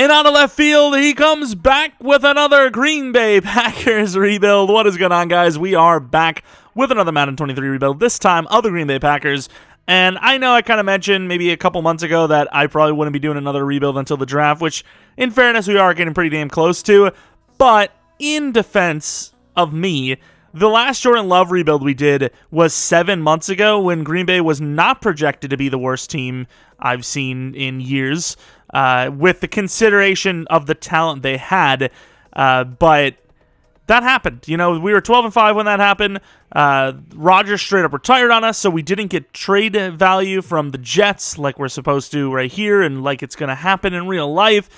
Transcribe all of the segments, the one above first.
And out of left field, he comes back with another Green Bay Packers rebuild. What is going on, guys? We are back with another Madden 23 rebuild, this time of the Green Bay Packers. And I know I kind of mentioned maybe a couple months ago that I probably wouldn't be doing another rebuild until the draft, which, in fairness, we are getting pretty damn close to. But in defense of me, the last Jordan Love rebuild we did was 7 months ago when Green Bay was not projected to be the worst team I've seen in years, with the consideration of the talent they had. But that happened. You know, we were 12-5 when that happened. Rodgers straight up retired on us, so we didn't get trade value from the Jets like we're supposed to right here and like it's going to happen in real life.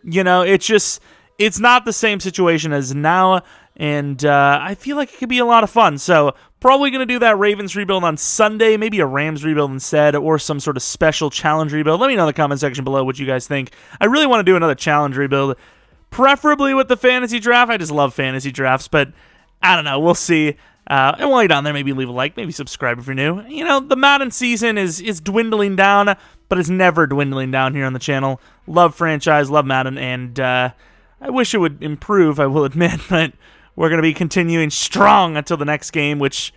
You know, it's not the same situation as now, and I feel like it could be a lot of fun. So probably going to do that Ravens rebuild on Sunday, maybe a Rams rebuild instead, or some sort of special challenge rebuild. Let me know in the comment section below what you guys think. I really want to do another challenge rebuild, preferably with the fantasy draft. I just love fantasy drafts, but I don't know. We'll see. And while you're down there, maybe leave a like, maybe subscribe if you're new. You know, the Madden season is dwindling down, but it's never dwindling down here on the channel. Love franchise, love Madden, and I wish it would improve, I will admit, but we're going to be continuing strong until the next game, which,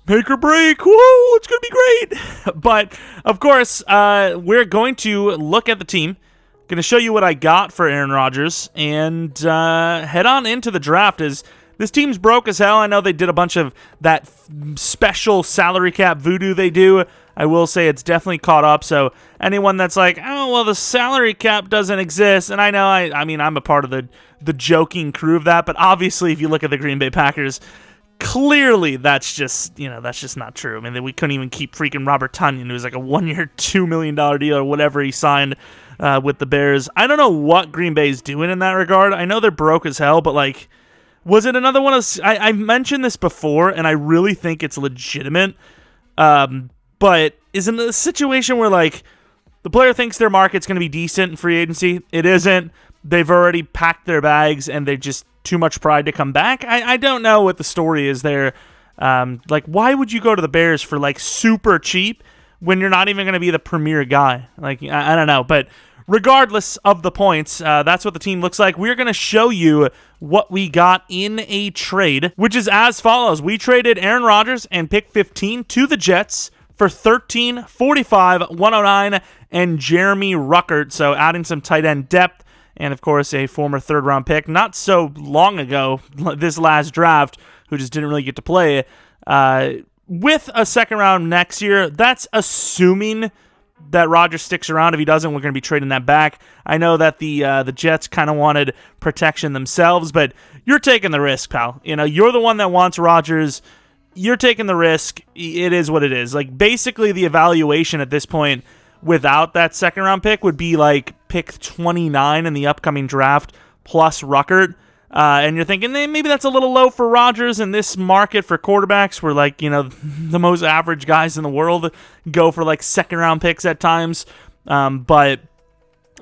make or break, whoa, it's going to be great. But, of course, we're going to look at the team, going to show you what I got for Aaron Rodgers, and head on into the draft. As this team's broke as hell. I know they did a bunch of that special salary cap voodoo they do. I will say it's definitely caught up, so anyone that's like, oh, well, the salary cap doesn't exist, and I know, I mean, I'm a part of the joking crew of that, but obviously, if you look at the Green Bay Packers, clearly that's just not true. I mean, we couldn't even keep freaking Robert Tonyan. It was like a 1-year, $2 million deal or whatever he signed with the Bears. I don't know what Green Bay's doing in that regard. I know they're broke as hell, but like, was it another one of... I mentioned this before, and I really think it's legitimate, but is in a situation where, like, the player thinks their market's going to be decent in free agency. It isn't. They've already packed their bags, and they're just too much pride to come back. I don't know what the story is there. Like, why would you go to the Bears for, like, super cheap when you're not even going to be the premier guy? Like, I don't know. But regardless of the points, that's what the team looks like. We're going to show you what we got in a trade, which is as follows. We traded Aaron Rodgers and pick 15 to the Jets for 13, 45, 109, and Jeromepkr. So adding some tight end depth, and of course a former third-round pick not so long ago, this last draft, who just didn't really get to play, with a second round next year. That's assuming that Rodgers sticks around. If he doesn't, we're going to be trading that back. I know that the Jets kind of wanted protection themselves, but you're taking the risk, pal. You know, you're the one that wants Rodgers. You're taking the risk. It is what it is. Like, basically, the evaluation at this point without that second-round pick would be like pick 29 in the upcoming draft plus Ruckert. And you're thinking, maybe that's a little low for Rodgers in this market for quarterbacks where, like, you know, the most average guys in the world go for, like, second-round picks at times. But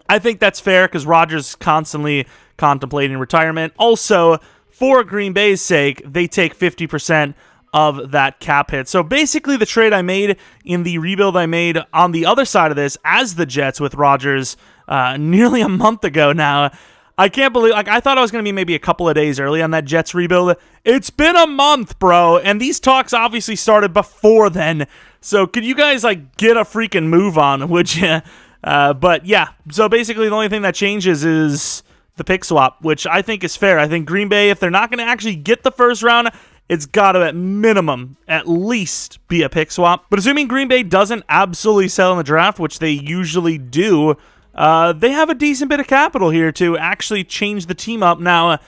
I think that's fair because Rodgers is constantly contemplating retirement. Also, for Green Bay's sake, they take 50% of that cap hit. So basically the trade I made in the rebuild I made on the other side of this as the Jets with Rodgers nearly a month ago now. I can't believe, like, I thought I was going to be maybe a couple of days early on that Jets rebuild. It's been a month, bro, and these talks obviously started before then. So could you guys, like, get a freaking move on, would you? But yeah, so basically the only thing that changes is the pick swap, which I think is fair. I think Green Bay, if they're not going to actually get the first round, it's got to, at minimum, at least be a pick swap. But assuming Green Bay doesn't absolutely sell in the draft, which they usually do, they have a decent bit of capital here to actually change the team up. Now,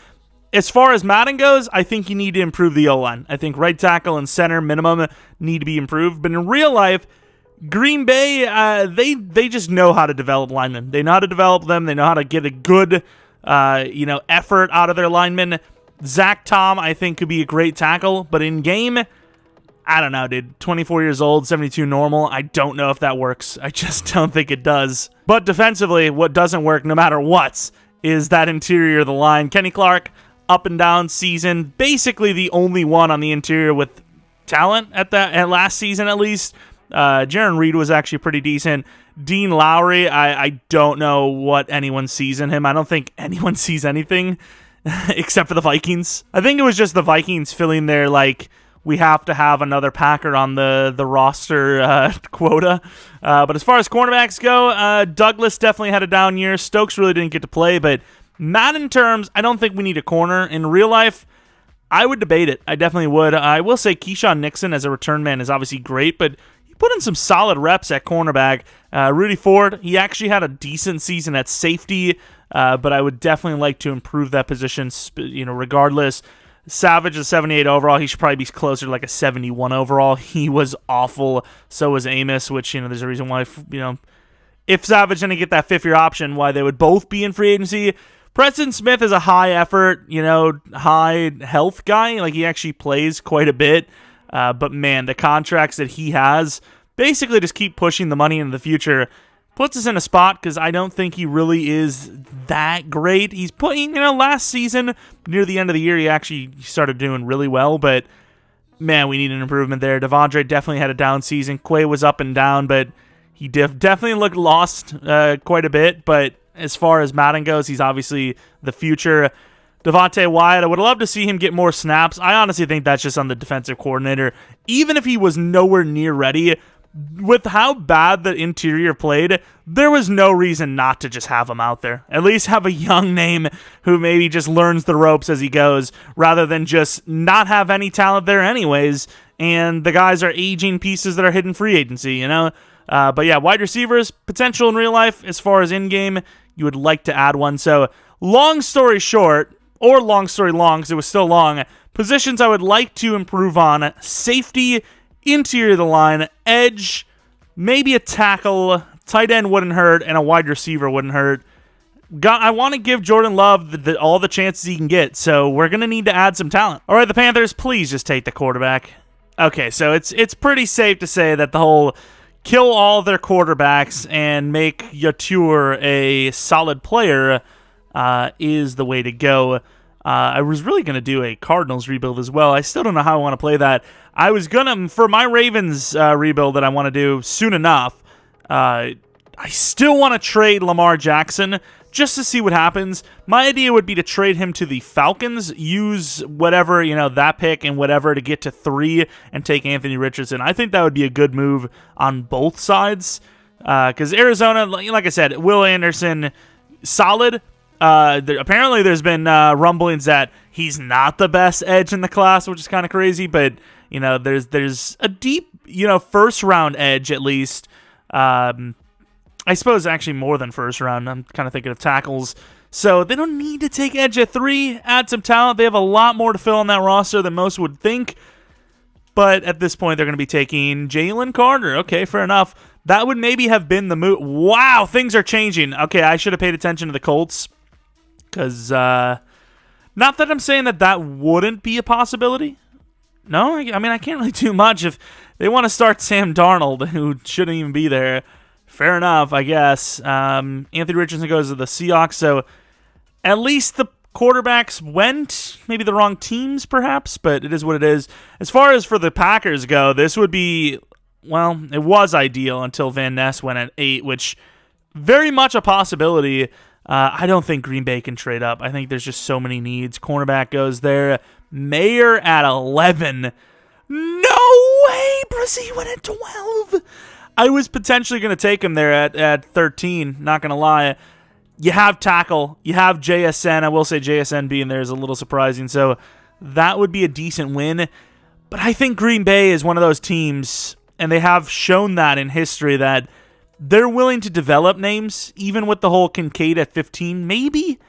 as far as Madden goes, I think you need to improve the O-line. I think right tackle and center minimum need to be improved. But in real life, Green Bay, they just know how to develop linemen. They know how to develop them. They know how to get a good effort out of their linemen. Zach Tom, I think, could be a great tackle, but in game, I don't know, dude. 24 years old, 72 normal. I don't know if that works. I just don't think it does. But defensively, what doesn't work, no matter what, is that interior of the line. Kenny Clark, up and down season, basically the only one on the interior with talent at last season at least. Jaron Reed was actually pretty decent. Dean Lowry, I don't know what anyone sees in him. I don't think anyone sees anything except for the Vikings. I think it was just the Vikings filling their, like, we have to have another Packer on the roster quota. But as far as cornerbacks go, Douglas definitely had a down year. Stokes really didn't get to play, but Madden terms, I don't think we need a corner. In real life, I would debate it. I definitely would. I will say Keyshawn Nixon as a return man is obviously great, but he put in some solid reps at cornerback. Rudy Ford, he actually had a decent season at safety, but I would definitely like to improve that position, regardless. Savage is 78 overall. He should probably be closer to like a 71 overall. He was awful. So was Amos, which, there's a reason why, if Savage didn't get that fifth-year option, why they would both be in free agency. Preston Smith is a high effort, high health guy. Like, he actually plays quite a bit. But man, the contracts that he has basically just keep pushing the money into the future. Puts us in a spot because I don't think he really is that great. He's putting, last season, near the end of the year, he actually started doing really well. But man, we need an improvement there. Devondre definitely had a down season. Quay was up and down, but he definitely looked lost quite a bit. But as far as Madden goes, he's obviously the future. Devontae Wyatt, I would love to see him get more snaps. I honestly think that's just on the defensive coordinator. Even if he was nowhere near ready, with how bad the interior played, there was no reason not to just have him out there. At least have a young name who maybe just learns the ropes as he goes, rather than just not have any talent there anyways, and the guys are aging pieces that are hidden free agency, But yeah, wide receivers, potential in real life, as far as in-game, you would like to add one. So, long story short, or long story long, because it was still long, positions I would like to improve on: safety, interior of the line, edge, maybe a tackle, tight end wouldn't hurt, and a wide receiver wouldn't hurt. I want to give Jordan Love all the chances he can get, so we're going to need to add some talent. All right, the Panthers, please just take the quarterback. Okay, so it's pretty safe to say that the whole kill all their quarterbacks and make Yatur a solid player is the way to go. I was really going to do a Cardinals rebuild as well. I still don't know how I want to play that. I was going to, for my Ravens rebuild that I want to do soon enough, I still want to trade Lamar Jackson just to see what happens. My idea would be to trade him to the Falcons, use whatever, that pick and whatever to get to 3 and take Anthony Richardson. I think that would be a good move on both sides because Arizona, like I said, Will Anderson, solid. Apparently there's been rumblings that he's not the best edge in the class, which is kind of crazy, but there's a deep first round edge at least. I suppose actually more than first round. I'm kind of thinking of tackles, so they don't need to take edge at 3. Add some talent. They have a lot more to fill on that roster than most would think, but at this point they're going to be taking Jalen Carter. Okay, fair enough. That would maybe have been the move. Wow, things are changing. Okay, I should have paid attention to the Colts. Because, not that I'm saying that wouldn't be a possibility. No, I can't really do much. If they want to start Sam Darnold, who shouldn't even be there, fair enough, I guess. Anthony Richardson goes to the Seahawks, so at least the quarterbacks went. Maybe the wrong teams, perhaps, but it is what it is. As far as for the Packers go, this would be, well, it was ideal until Van Ness went at 8, which very much a possibility. I don't think Green Bay can trade up. I think there's just so many needs. Cornerback goes there. Mayer at 11. No way, Brazil went at 12. I was potentially going to take him there at 13, not going to lie. You have tackle. You have JSN. I will say JSN being there is a little surprising, so that would be a decent win. But I think Green Bay is one of those teams, and they have shown that in history, that they're willing to develop names, even with the whole Kincaid at 15, maybe.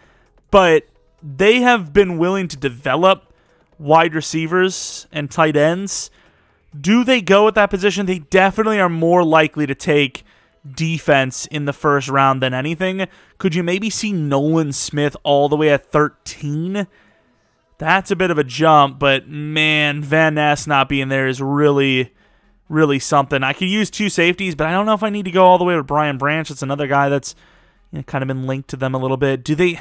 But they have been willing to develop wide receivers and tight ends. Do they go at that position? They definitely are more likely to take defense in the first round than anything. Could you maybe see Nolan Smith all the way at 13? That's a bit of a jump, but man, Van Ness not being there is really something. I could use 2 safeties, but I don't know if I need to go all the way with Brian Branch. It's another guy that's kind of been linked to them a little bit. Do they...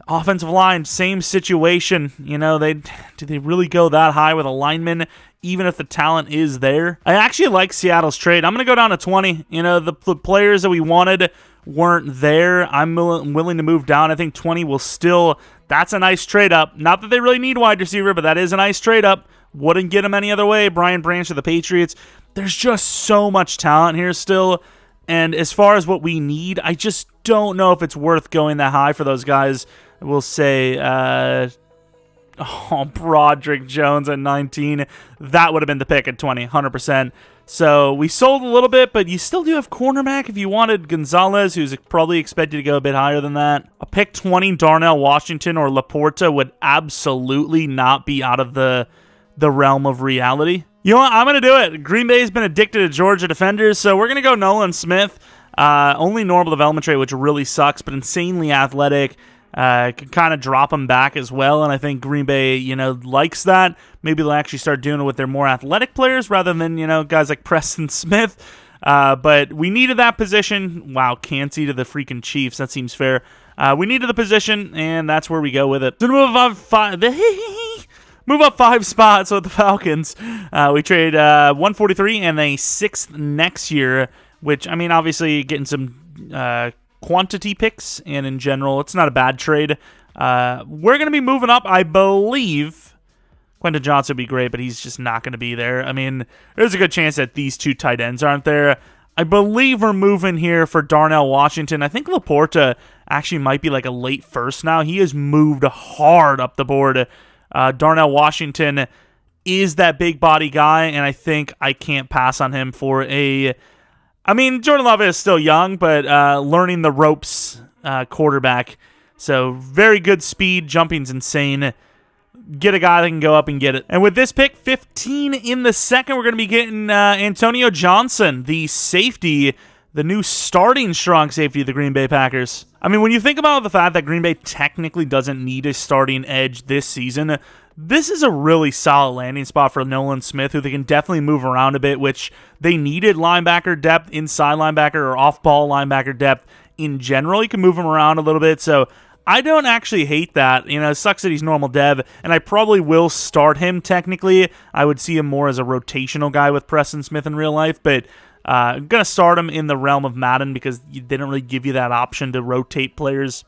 Offensive line, same situation. Do they really go that high with a lineman? even if the talent is there. I actually like Seattle's trade. I'm going to go down to 20. You know, the players that we wanted weren't there. I'm willing to move down. I think 20 will still... That's a nice trade up. Not that they really need wide receiver, but that is a nice trade up. Wouldn't get him any other way. Brian Branch of the Patriots. There's just so much talent here still. And as far as what we need, I just don't know if it's worth going that high for those guys. We'll say... Broderick Jones at 19. That would have been the pick at 20, 100%. So we sold a little bit, but you still do have cornerback if you wanted Gonzalez, who's probably expected to go a bit higher than that. A pick 20, Darnell Washington or Laporta would absolutely not be out of the realm of reality. You know what? I'm going to do it. Green Bay's been addicted to Georgia defenders, so we're going to go Nolan Smith. Only normal development trait, which really sucks, but insanely athletic. Can kind of drop them back as well, and I think Green Bay, likes that. Maybe they'll actually start doing it with their more athletic players rather than, guys like Preston Smith. But we needed that position. Wow, Cansey to the freaking Chiefs. That seems fair. We needed the position, and that's where we go with it. So move up 5 spots with the Falcons. We trade 143 and a 6th next year, which, obviously getting some... quantity picks, and in general, it's not a bad trade. We're going to be moving up, I believe. Quentin Johnson would be great, but he's just not going to be there. There's a good chance that these 2 tight ends aren't there. I believe we're moving here for Darnell Washington. I think Laporta actually might be like a late first now. He has moved hard up the board. Darnell Washington is that big body guy, and I think I can't pass on him for a... Jordan Love is still young, but learning the ropes quarterback. So very good speed. Jumping's insane. Get a guy that can go up and get it. And with this pick, 15 in the second, we're going to be getting Antonio Johnson, the safety, the new starting strong safety of the Green Bay Packers. When you think about the fact that Green Bay technically doesn't need a starting edge this season, this is a really solid landing spot for Nolan Smith, who they can definitely move around a bit, which they needed linebacker depth, inside linebacker, or off-ball linebacker depth in general. You can move him around a little bit, so I don't actually hate that. It sucks that he's normal dev, and I probably will start him technically. I would see him more as a rotational guy with Preston Smith in real life, but I'm going to start him in the realm of Madden because they didn't really give you that option to rotate players,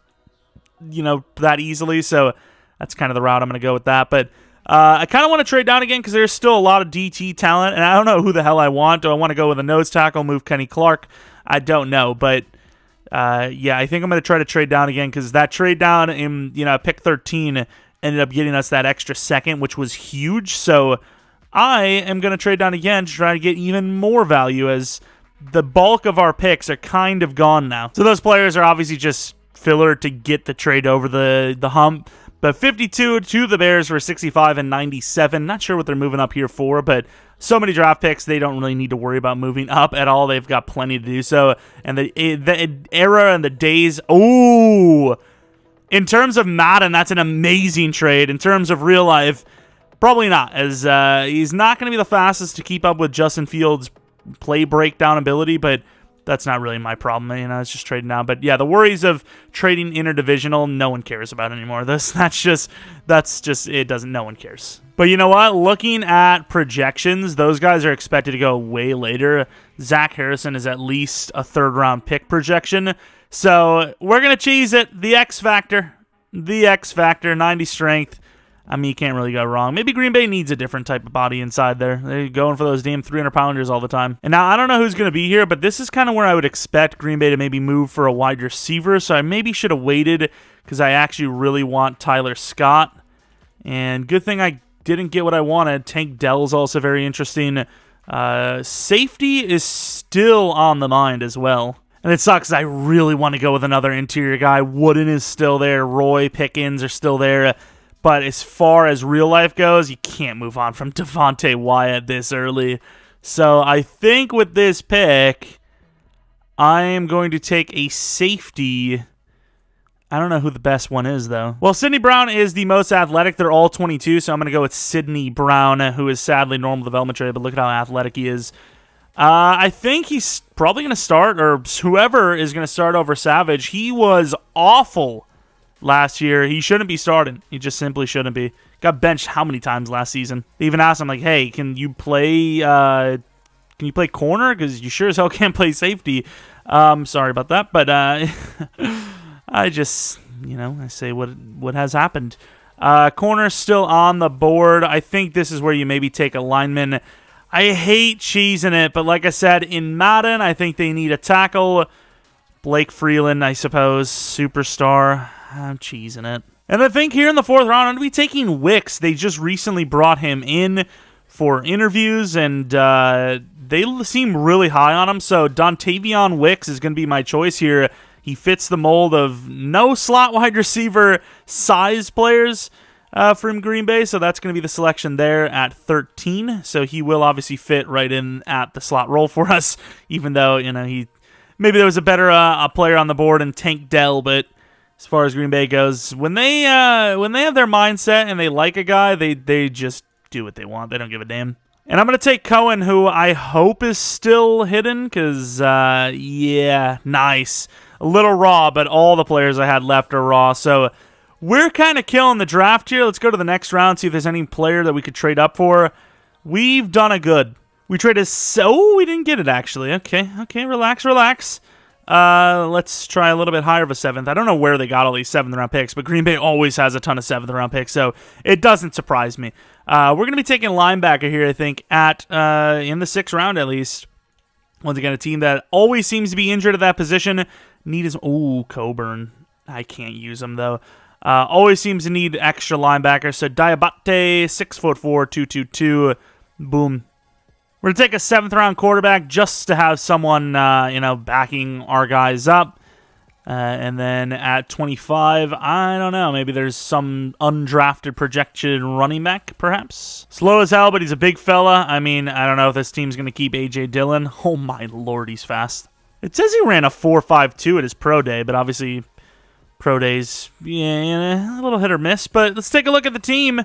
that easily, so... That's kind of the route I'm going to go with that. But I kind of want to trade down again because there's still a lot of DT talent, and I don't know who the hell I want. Do I want to go with a nose tackle, move Kenny Clark? I don't know. But, I think I'm going to try to trade down again because that trade down in pick 13 ended up getting us that extra second, which was huge. So I am going to trade down again to try to get even more value as the bulk of our picks are kind of gone now. So those players are obviously just filler to get the trade over the hump. But 52 to the Bears for 65 and 97. Not sure what they're moving up here for, but so many draft picks, they don't really need to worry about moving up at all. They've got plenty to do so. And the era and the days, in terms of Madden, that's an amazing trade. In terms of real life, probably not, as he's not going to be the fastest to keep up with Justin Fields' play breakdown ability, but that's not really my problem. It's just trading now. But yeah, the worries of trading interdivisional, no one cares about anymore. That's just it doesn't, no one cares. But you know what? Looking at projections, those guys are expected to go way later. Zach Harrison is at least a 3rd round pick projection. So we're going to cheese it. The X Factor, 90 strength. You can't really go wrong. Maybe Green Bay needs a different type of body inside there. They're going for those damn 300-pounders all the time. And now, I don't know who's going to be here, but this is kind of where I would expect Green Bay to maybe move for a wide receiver. So I maybe should have waited because I actually really want Tyler Scott. And good thing I didn't get what I wanted. Tank Dell's also very interesting. Safety is still on the mind as well. And it sucks. I really want to go with another interior guy. Wooden is still there. Roy Pickens are still there. But as far as real life goes, you can't move on from Devontae Wyatt this early. So I think with this pick, I am going to take a safety. I don't know who the best one is, though. Well, Sidney Brown is the most athletic. They're all 22, so I'm going to go with Sidney Brown, who is sadly normal development trade, but look at how athletic he is. I think he's probably going to start, or whoever is going to start over Savage. He was awful last year. He shouldn't be starting. He just simply shouldn't be. Got benched how many times last season? They even asked him, like, hey, can you play corner? Because you sure as hell can't play safety. Sorry about that, but I just, I say what has happened. Corner still on the board. I think this is where you maybe take a lineman. I hate cheesing it, but like I said, in Madden, I think they need a tackle. Blake Freeland, I suppose, superstar. I'm cheesing it. And I think here in the 4th round, I'm going to be taking Wicks. They just recently brought him in for interviews, and they seem really high on him. So Dontavion Wicks is going to be my choice here. He fits the mold of no slot wide receiver size players from Green Bay, so that's going to be the selection there at 13. So he will obviously fit right in at the slot role for us, even though maybe there was a better a player on the board in Tank Dell. But as far as Green Bay goes, when they have their mindset and they like a guy, they just do what they want. They don't give a damn. And I'm going to take Cohen, who I hope is still hidden, because, yeah, nice. A little raw, but all the players I had left are raw. So we're kind of killing the draft here. Let's go to the next round, see if there's any player that we could trade up for. We've done a good. We traded we didn't get it, actually. Okay, relax. Let's try a little bit higher of a 7th. I don't know where they got all these 7th-round picks, but Green Bay always has a ton of 7th-round picks, so it doesn't surprise me. We're going to be taking a linebacker here, I think, in the 6th round at least. Once again, a team that always seems to be injured at that position. Coburn. I can't use him, though. Always seems to need extra linebackers. So Diabate, 6'4", 222. Boom. We're going to take a 7th-round quarterback just to have someone, backing our guys up. And then at 25, I don't know, maybe there's some undrafted projected running back, perhaps? Slow as hell, but he's a big fella. I mean, I don't know if this team's going to keep A.J. Dillon. Oh, my Lord, he's fast. It says he ran a 4.52 at his pro day, but obviously pro days, yeah, a little hit or miss. But let's take a look at the team.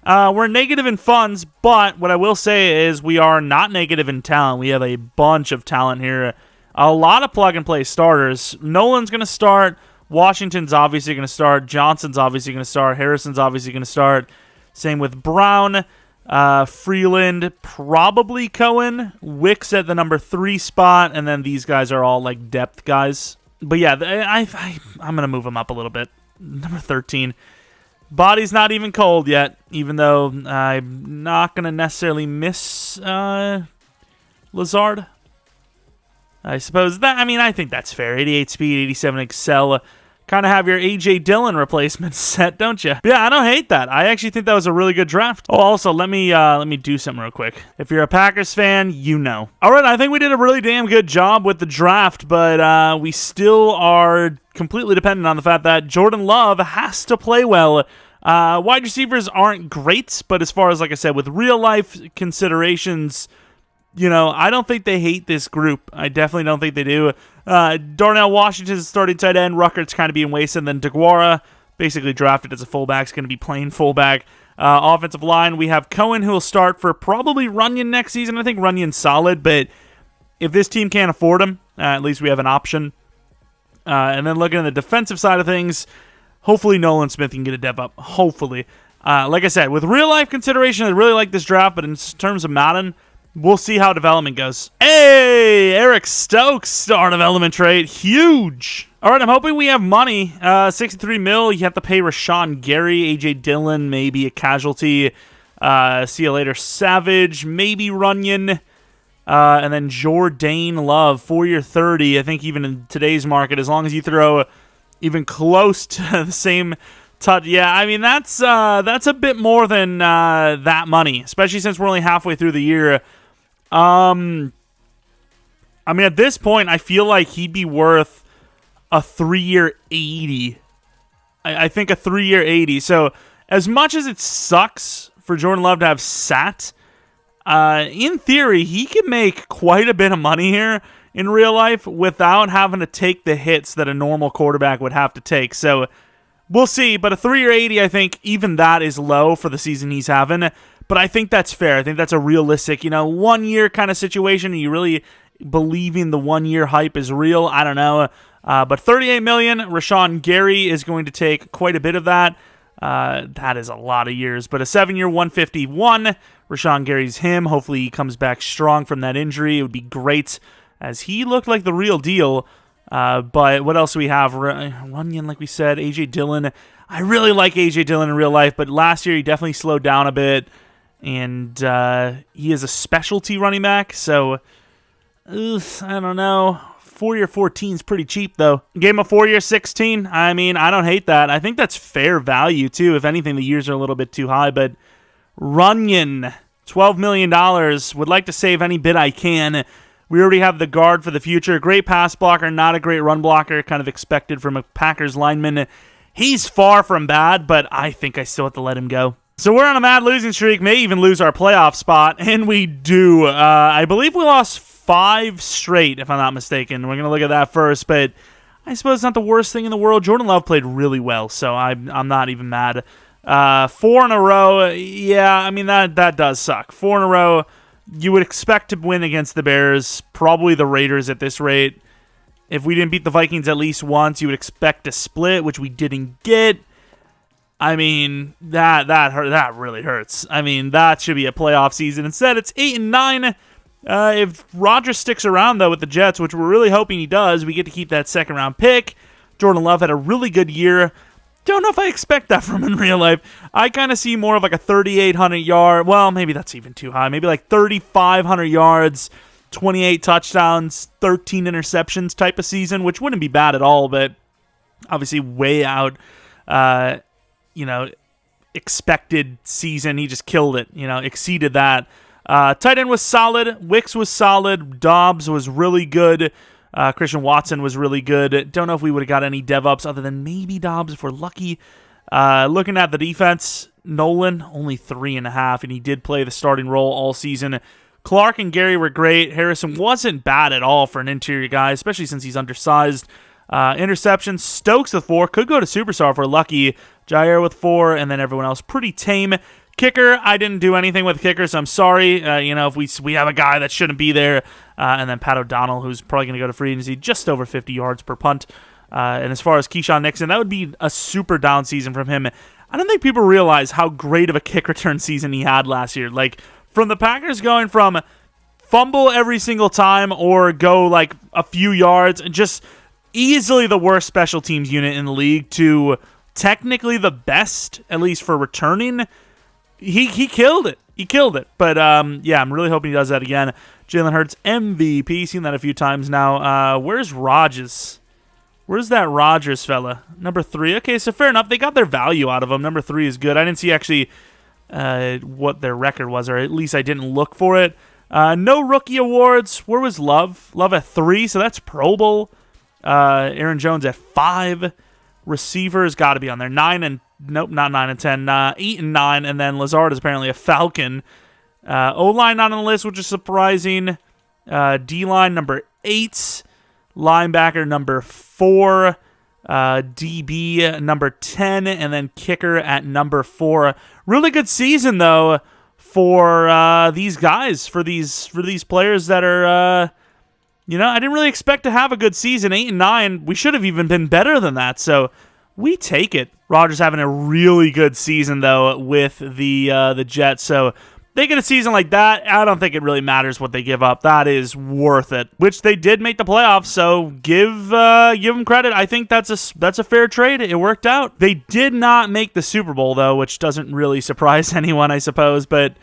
We're negative in funds, but what I will say is we are not negative in talent. We have a bunch of talent here. A lot of plug-and-play starters. Nolan's going to start. Washington's obviously going to start. Johnson's obviously going to start. Harrison's obviously going to start. Same with Brown. Freeland, probably Cohen. Wicks at the number 3 spot, and then these guys are all like depth guys. But yeah, I'm going to move them up a little bit. Number 13. Body's not even cold yet, even though I'm not going to necessarily miss Lazard. I suppose I think that's fair. 88 speed, 87 excel. Kind of have your A.J. Dillon replacement set, don't you? Yeah, I don't hate that. I actually think that was a really good draft. Oh, also, let me do something real quick. If you're a Packers fan, you know. All right, I think we did a really damn good job with the draft, but we still are completely dependent on the fact that Jordan Love has to play well. Wide receivers aren't great, but as far as, like I said, with real-life considerations, I don't think they hate this group. I definitely don't think they do. Darnell Washington's starting tight end. Ruckert's kind of being wasted. And then DeGuara, basically drafted as a fullback, is going to be playing fullback. Offensive line, we have Cohen, who will start for probably Runyon next season. I think Runyon's solid, but if this team can't afford him, at least we have an option. And then looking at the defensive side of things, hopefully Nolan Smith can get a dev up. Hopefully. Like I said, with real-life consideration, I really like this draft, but in terms of Madden, we'll see how development goes. Hey, Eric Stokes, star development trade. Huge. All right, I'm hoping we have money. 63 mil. You have to pay Rashawn Gary, A.J. Dillon, maybe a casualty. See you later, Savage, maybe Runyon. And then Jordan Love, 4-year 30. I think even in today's market, as long as you throw even close to the same touch. Yeah, I mean, that's a bit more than that money, especially since we're only halfway through the year. I mean, at this point, I feel like he'd be worth a 3-year 80. I think a 3-year 80. So as much as it sucks for Jordan Love to have sat, in theory, he could make quite a bit of money here in real life without having to take the hits that a normal quarterback would have to take. So we'll see, but a 3-year 80, I think even that is low for the season he's having. But I think that's fair. I think that's a realistic, 1-year kind of situation. Are you really believing the 1-year hype is real? I don't know. But $38 million, Rashawn Gary is going to take quite a bit of that. That is a lot of years, but a 7-year, $151. Rashawn Gary's him. Hopefully he comes back strong from that injury. It would be great, as he looked like the real deal. But what else do we have? Runyon, like we said, A.J. Dillon. I really like A.J. Dillon in real life, but last year he definitely slowed down a bit, and he is a specialty running back, so I don't know. 4-year 14 is pretty cheap, though. Gave him a 4-year 16. I mean, I don't hate that. I think that's fair value, too. If anything, the years are a little bit too high. But Runyon, $12 million. Would like to save any bit I can. We already have the guard for the future. Great pass blocker, not a great run blocker. Kind of expected from a Packers lineman. He's far from bad, but I think I still have to let him go. So we're on a mad losing streak. May even lose our playoff spot, and we do. I believe we lost 5 straight, if I'm not mistaken. We're going to look at that first, but I suppose it's not the worst thing in the world. Jordan Love played really well, so I'm not even mad. 4 in a row, yeah, I mean, that does suck. 4 in a row, you would expect to win against the Bears, probably the Raiders at this rate. If we didn't beat the Vikings at least once, you would expect a split, which we didn't get. I mean, that really hurts. I mean, that should be a playoff season. Instead, it's 8-9. If Rodgers sticks around, though, with the Jets, which we're really hoping he does, we get to keep that second-round pick. Jordan Love had a really good year. Don't know if I expect that from him in real life. I kind of see more of like a 3,800-yard, well, maybe that's even too high. Maybe like 3,500 yards, 28 touchdowns, 13 interceptions type of season, which wouldn't be bad at all, but obviously way out, expected season. He just killed it, exceeded that. Tight end was solid. Wicks was solid. Dobbs was really good. Christian Watson was really good. Don't know if we would have got any dev-ups other than maybe Dobbs if we're lucky. Looking at the defense, Nolan, only 3.5, and he did play the starting role all season. Clark and Gary were great. Harrison wasn't bad at all for an interior guy, especially since he's undersized. Interceptions, Stokes with 4. Could go to Superstar if we're lucky. Jair with 4, and then everyone else pretty tame. Kicker, I didn't do anything with kicker, so I'm sorry. If we have a guy that shouldn't be there, and then Pat O'Donnell, who's probably going to go to free agency, just over 50 yards per punt. And as far as Keyshawn Nixon, that would be a super down season from him. I don't think people realize how great of a kick return season he had last year. Like, from the Packers going from fumble every single time or go like a few yards, and just easily the worst special teams unit in the league, to technically the best, at least for returning. He killed it. He killed it. But, I'm really hoping he does that again. Jalen Hurts, MVP. Seen that a few times now. Where's Rodgers? Where's that Rodgers fella? Number 3. Okay, so fair enough. They got their value out of him. Number 3 is good. I didn't see actually what their record was, or at least I didn't look for it. No rookie awards. Where was Love? Love at 3, so that's Pro Bowl. Aaron Jones at 5. Receivers got to be on there. 9 and... Nope, not 9 and 10. 8 and 9, and then Lazard is apparently a Falcon. O-line not on the list, which is surprising. D-line number 8. Linebacker number 4. DB number 10, and then kicker at number 4. Really good season, though, for these guys, for these players that are... I didn't really expect to have a good season. 8 and 9, we should have even been better than that, so... we take it. Rodgers having a really good season, though, with the Jets. So they get a season like that, I don't think it really matters what they give up. That is worth it, which they did make the playoffs, so give them credit. I think that's a fair trade. It worked out. They did not make the Super Bowl, though, which doesn't really surprise anyone, I suppose. But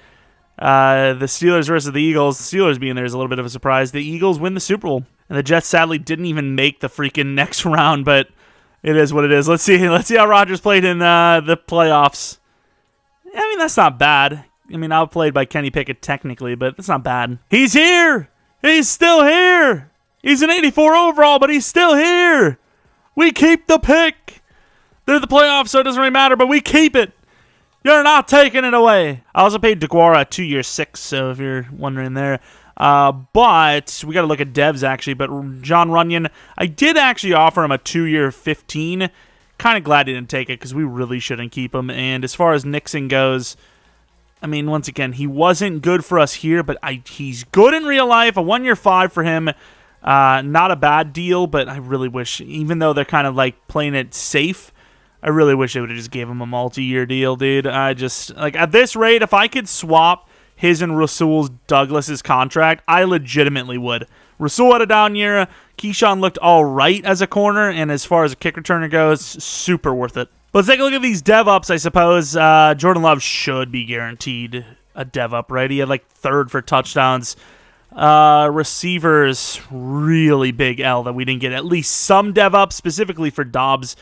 the Steelers versus the Eagles, the Steelers being there is a little bit of a surprise. The Eagles win the Super Bowl, and the Jets sadly didn't even make the freaking next round, but... it is what it is. Let's see how Rodgers played in the playoffs. I mean, that's not bad. I mean, outplayed by Kenny Pickett technically, but that's not bad. He's here! He's still here! He's an 84 overall, but he's still here! We keep the pick! They're the playoffs, so it doesn't really matter, but we keep it! You're not taking it away! I also paid DeGuara a 2-year 6, so if you're wondering there. But we got to look at devs, actually. But John Runyon, I did actually offer him a 2-year 15. Kind of glad he didn't take it because we really shouldn't keep him. And as far as Nixon goes, I mean, once again, he wasn't good for us here, but he's good in real life. A 1-year 5 for him. Not a bad deal, but I really wish, even though they're kind of like playing it safe, I really wish they would have just gave him a multi-year deal, dude. I just, like, at this rate, if I could swap his and Rasul Douglas's contract, I legitimately would. Rasul had a down year. Keyshawn looked all right as a corner, and as far as a kick returner goes, super worth it. Let's take a look at these dev-ups, I suppose. Jordan Love should be guaranteed a dev-up, right? He had, like, 3rd for touchdowns. Receivers, really big L that we didn't get at least some dev-up, specifically for Dobbs.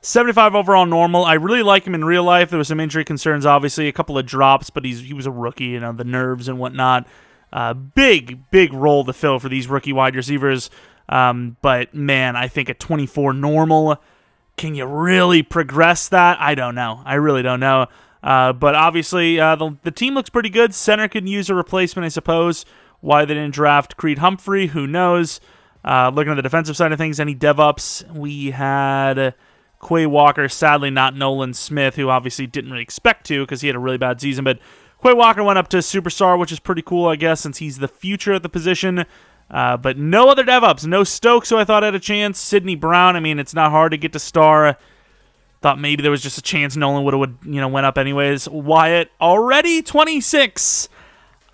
75 overall normal. I really like him in real life. There was some injury concerns, obviously. A couple of drops, but he was a rookie, you know, the nerves and whatnot. Big role to fill for these rookie wide receivers. But, man, I think at 24 normal, can you really progress that? I don't know. I really don't know. But, obviously, the team looks pretty good. Center could use a replacement, I suppose. Why they didn't draft Creed Humphrey, who knows? Looking at the defensive side of things, any dev-ups? We had Quay Walker, sadly not Nolan Smith, who obviously didn't really expect to because he had a really bad season. But Quay Walker went up to superstar, which is pretty cool, I guess, since he's the future at the position. But no other dev-ups. No Stokes, who I thought had a chance. Sidney Brown, I mean, it's not hard to get to star. Thought maybe there was just a chance Nolan would went up anyways. Wyatt, already 26.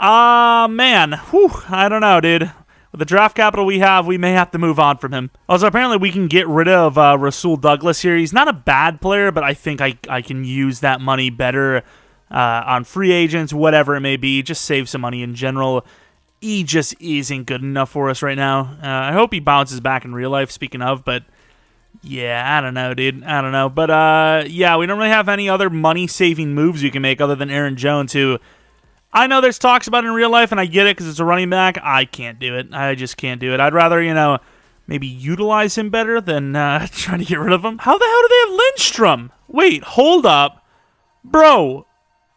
Man. Whew, I don't know, dude. With the draft capital we have, we may have to move on from him. Also, apparently we can get rid of Rasul Douglas here. He's not a bad player, but I think I can use that money better on free agents, whatever it may be. Just save some money in general. He just isn't good enough for us right now. I hope he bounces back in real life, speaking of, but yeah, I don't know, dude. I don't know. But yeah, we don't really have any other money-saving moves you can make other than Aaron Jones, who I know there's talks about in real life, and I get it because it's a running back. I can't do it. I just can't do it. I'd rather, maybe utilize him better than trying to get rid of him. How the hell do they have Lindstrom? Wait, hold up. Bro,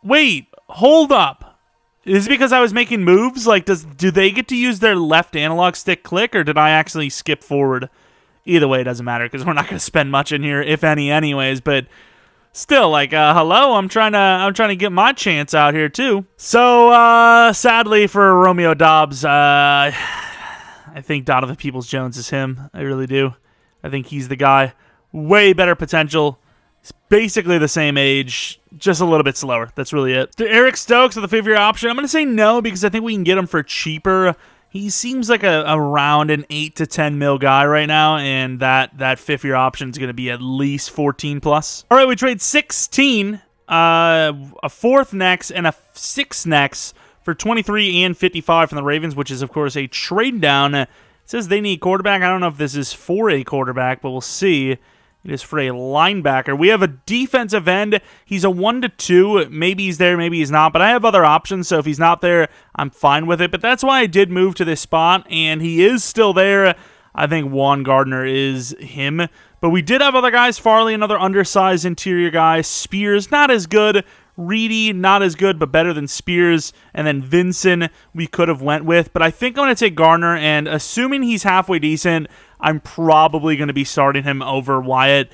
wait, hold up. Is it because I was making moves? Like, do they get to use their left analog stick click, or did I actually skip forward? Either way, it doesn't matter because we're not going to spend much in here, if any, anyways, but still, like, hello, I'm trying to get my chance out here too. So, sadly for Romeo Dobbs, I think Donovan Peoples-Jones is him. I really do. I think he's the guy. Way better potential. He's basically the same age, just a little bit slower. That's really it. To Eric Stokes with the 5th-year option, I'm going to say no because I think we can get him for cheaper. He seems like around an 8 to 10 mil guy right now, and that 5th-year option is going to be at least 14 plus. All right, we trade 16, a 4th next, and a 6th next for 23 and 55 from the Ravens, which is, of course, a trade down. It says they need quarterback. I don't know if this is for a quarterback, but we'll see. It is for a linebacker. We have a defensive end. He's a 1 to 2. Maybe he's there, maybe he's not. But I have other options, so if he's not there, I'm fine with it. But that's why I did move to this spot, and he is still there. I think Juan Gardner is him. But we did have other guys. Farley, another undersized interior guy. Spears, not as good. Reedy, not as good, but better than Spears. And then Vinson, we could have went with. But I think I'm going to take Gardner, and assuming he's halfway decent, I'm probably going to be starting him over Wyatt.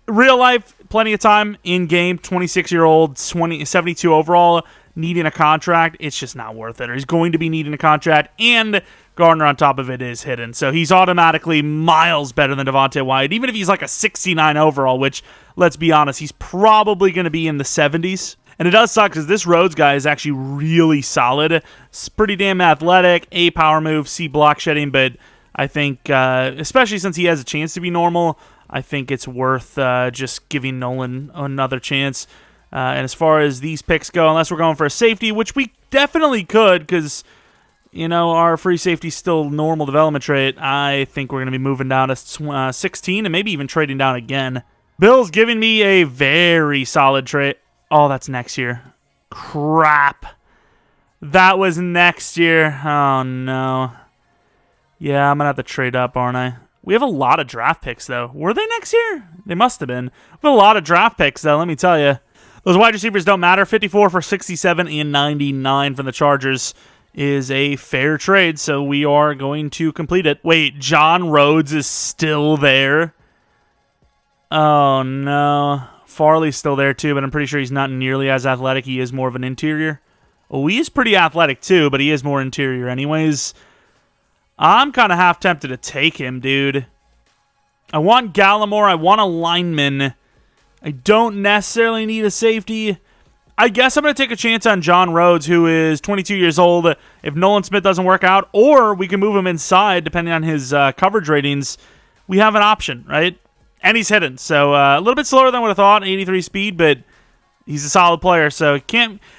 Real life, plenty of time. In game, 26-year-old, 72 overall, needing a contract. It's just not worth it. Or he's going to be needing a contract, and Gardner on top of it is hidden. So he's automatically miles better than Devontae Wyatt, even if he's like a 69 overall, which, let's be honest, he's probably going to be in the 70s. And it does suck because this Rhodes guy is actually really solid. It's pretty damn athletic, A, power move, C, block shedding, but I think, especially since he has a chance to be normal, I think it's worth just giving Nolan another chance. And as far as these picks go, unless we're going for a safety, which we definitely could because, our free safety is still normal development trait, I think we're going to be moving down to 16 and maybe even trading down again. Bill's giving me a very solid trade. Oh, that's next year. Crap. That was next year. Oh, no. Yeah, I'm going to have to trade up, aren't I? We have a lot of draft picks, though. Were they next year? They must have been. We have a lot of draft picks, though, let me tell you. Those wide receivers don't matter. 54 for 67 and 99 from the Chargers is a fair trade, so we are going to complete it. Wait, John Rhodes is still there? Oh, no. Farley's still there, too, but I'm pretty sure he's not nearly as athletic. He is more of an interior. Oh, he is pretty athletic, too, but he is more interior anyways. I'm kind of half tempted to take him, dude. I want Gallimore. I want a lineman. I don't necessarily need a safety. I guess I'm going to take a chance on John Rhodes, who is 22 years old. If Nolan Smith doesn't work out, or we can move him inside, depending on his coverage ratings, we have an option, right? And he's hidden, so a little bit slower than I would have thought, 83 speed, but he's a solid player, so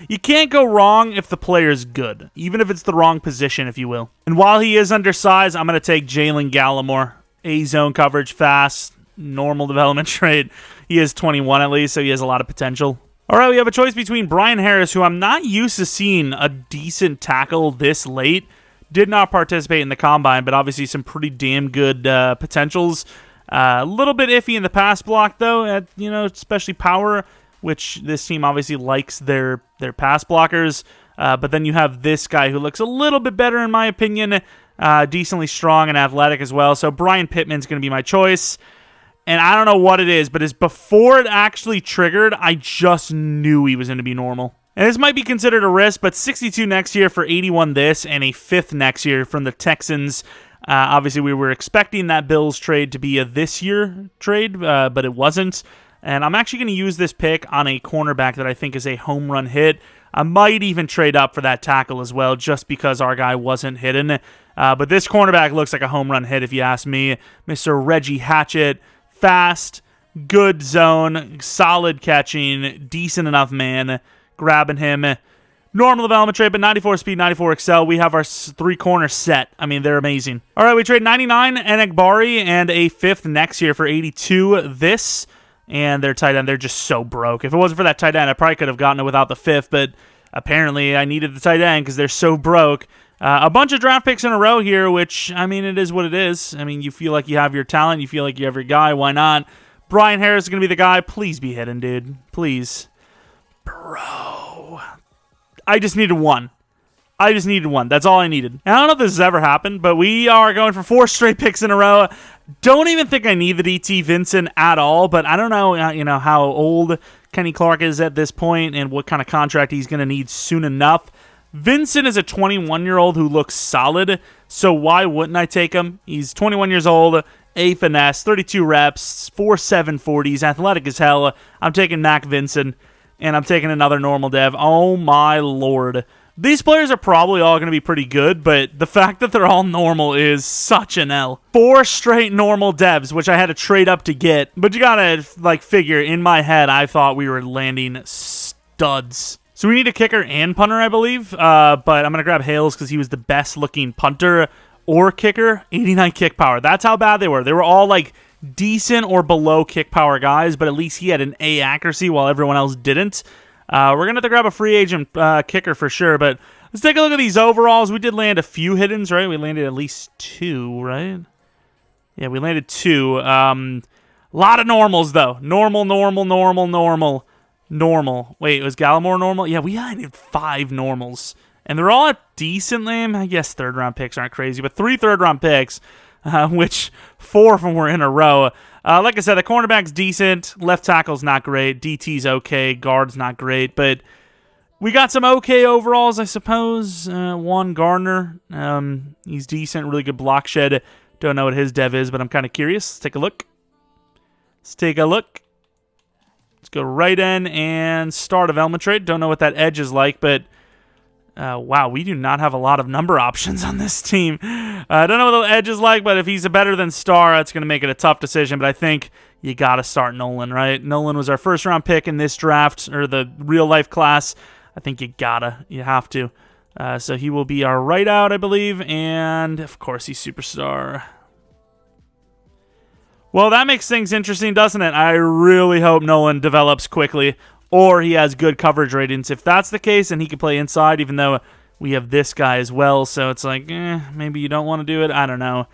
you can't go wrong if the player's good, even if it's the wrong position, if you will. And while he is undersized, I'm going to take Jalen Gallimore. A-zone coverage, fast, normal development trade. He is 21 at least, so he has a lot of potential. All right, we have a choice between Brian Harris, who I'm not used to seeing a decent tackle this late. Did not participate in the combine, but obviously some pretty damn good potentials. A little bit iffy in the pass block, though, especially power, which this team obviously likes their pass blockers. But then you have this guy who looks a little bit better, in my opinion, decently strong and athletic as well. So Brian Pittman's going to be my choice. And I don't know what it is, but before it actually triggered, I just knew he was going to be normal. And this might be considered a risk, but 62 next year for 81 this, and a 5th next year from the Texans. Obviously, we were expecting that Bills trade to be a this year trade, but it wasn't. And I'm actually going to use this pick on a cornerback that I think is a home run hit. I might even trade up for that tackle as well, just because our guy wasn't hidden. But this cornerback looks like a home run hit, if you ask me. Mr. Reggie Hatchett. Fast, good zone, solid catching, decent enough man, grabbing him. Normal development trade, but 94 speed, 94 excel. We have our 3 corners set. I mean, they're amazing. All right, we trade 99 Enagbari and a 5th next year for 82 this. And their tight end, they're just so broke. If it wasn't for that tight end, I probably could have gotten it without the 5th, but apparently I needed the tight end because they're so broke. A bunch of draft picks in a row here, which, I mean, it is what it is. I mean, you feel like you have your talent. You feel like you have your guy. Why not? Brian Harris is going to be the guy. Please be hidden, dude. Please. Bro. I just needed one. That's all I needed. And I don't know if this has ever happened, but we are going for 4 straight picks in a row. Don't even think I need the DT Vincent at all, but I don't know, how old Kenny Clark is at this point and what kind of contract he's going to need soon enough. Vincent is a 21-year-old who looks solid, so why wouldn't I take him? He's 21 years old, a finesse, 32 reps, 4.7 40s, athletic as hell. I'm taking Mac Vincent, and I'm taking another normal dev. Oh, my Lord. These players are probably all going to be pretty good, but the fact that they're all normal is such an L. 4 straight normal devs, which I had to trade up to get, but you got to, figure, in my head, I thought we were landing studs. So we need a kicker and punter, I believe, but I'm going to grab Hales because he was the best-looking punter or kicker. 89 kick power. That's how bad they were. They were all, decent or below kick power guys, but at least he had an A accuracy while everyone else didn't. We're going to have to grab a free agent kicker for sure, but let's take a look at these overalls. We did land a few hiddens, right? We landed at least 2, right? Yeah, we landed 2. A lot of normals, though. Normal. Wait, was Gallimore normal? Yeah, we landed 5 normals. And they're all at decent name. I guess 3rd-round picks aren't crazy, but 3 3rd-round picks, which 4 of them were in a row. Like I said, the cornerback's decent. Left tackle's not great. DT's okay. Guard's not great. But we got some okay overalls, I suppose. One Gardner. He's decent. Really good block shed. Don't know what his dev is, but I'm kind of curious. Let's take a look. Let's go right in and start development trade. Don't know what that edge is like, but wow, we do not have a lot of number options on this team. I don't know what the edge is like, but if he's a better than star, that's going to make it a tough decision. But I think you got to start Nolan, right? Nolan was our 1st-round pick in this draft, or the real-life class. I think you have to. So he will be our right out, I believe, and of course he's superstar. Well, that makes things interesting, doesn't it? I really hope Nolan develops quickly, or he has good coverage ratings. If that's the case, then he can play inside, even though we have this guy as well. So it's like, maybe you don't want to do it. I don't know.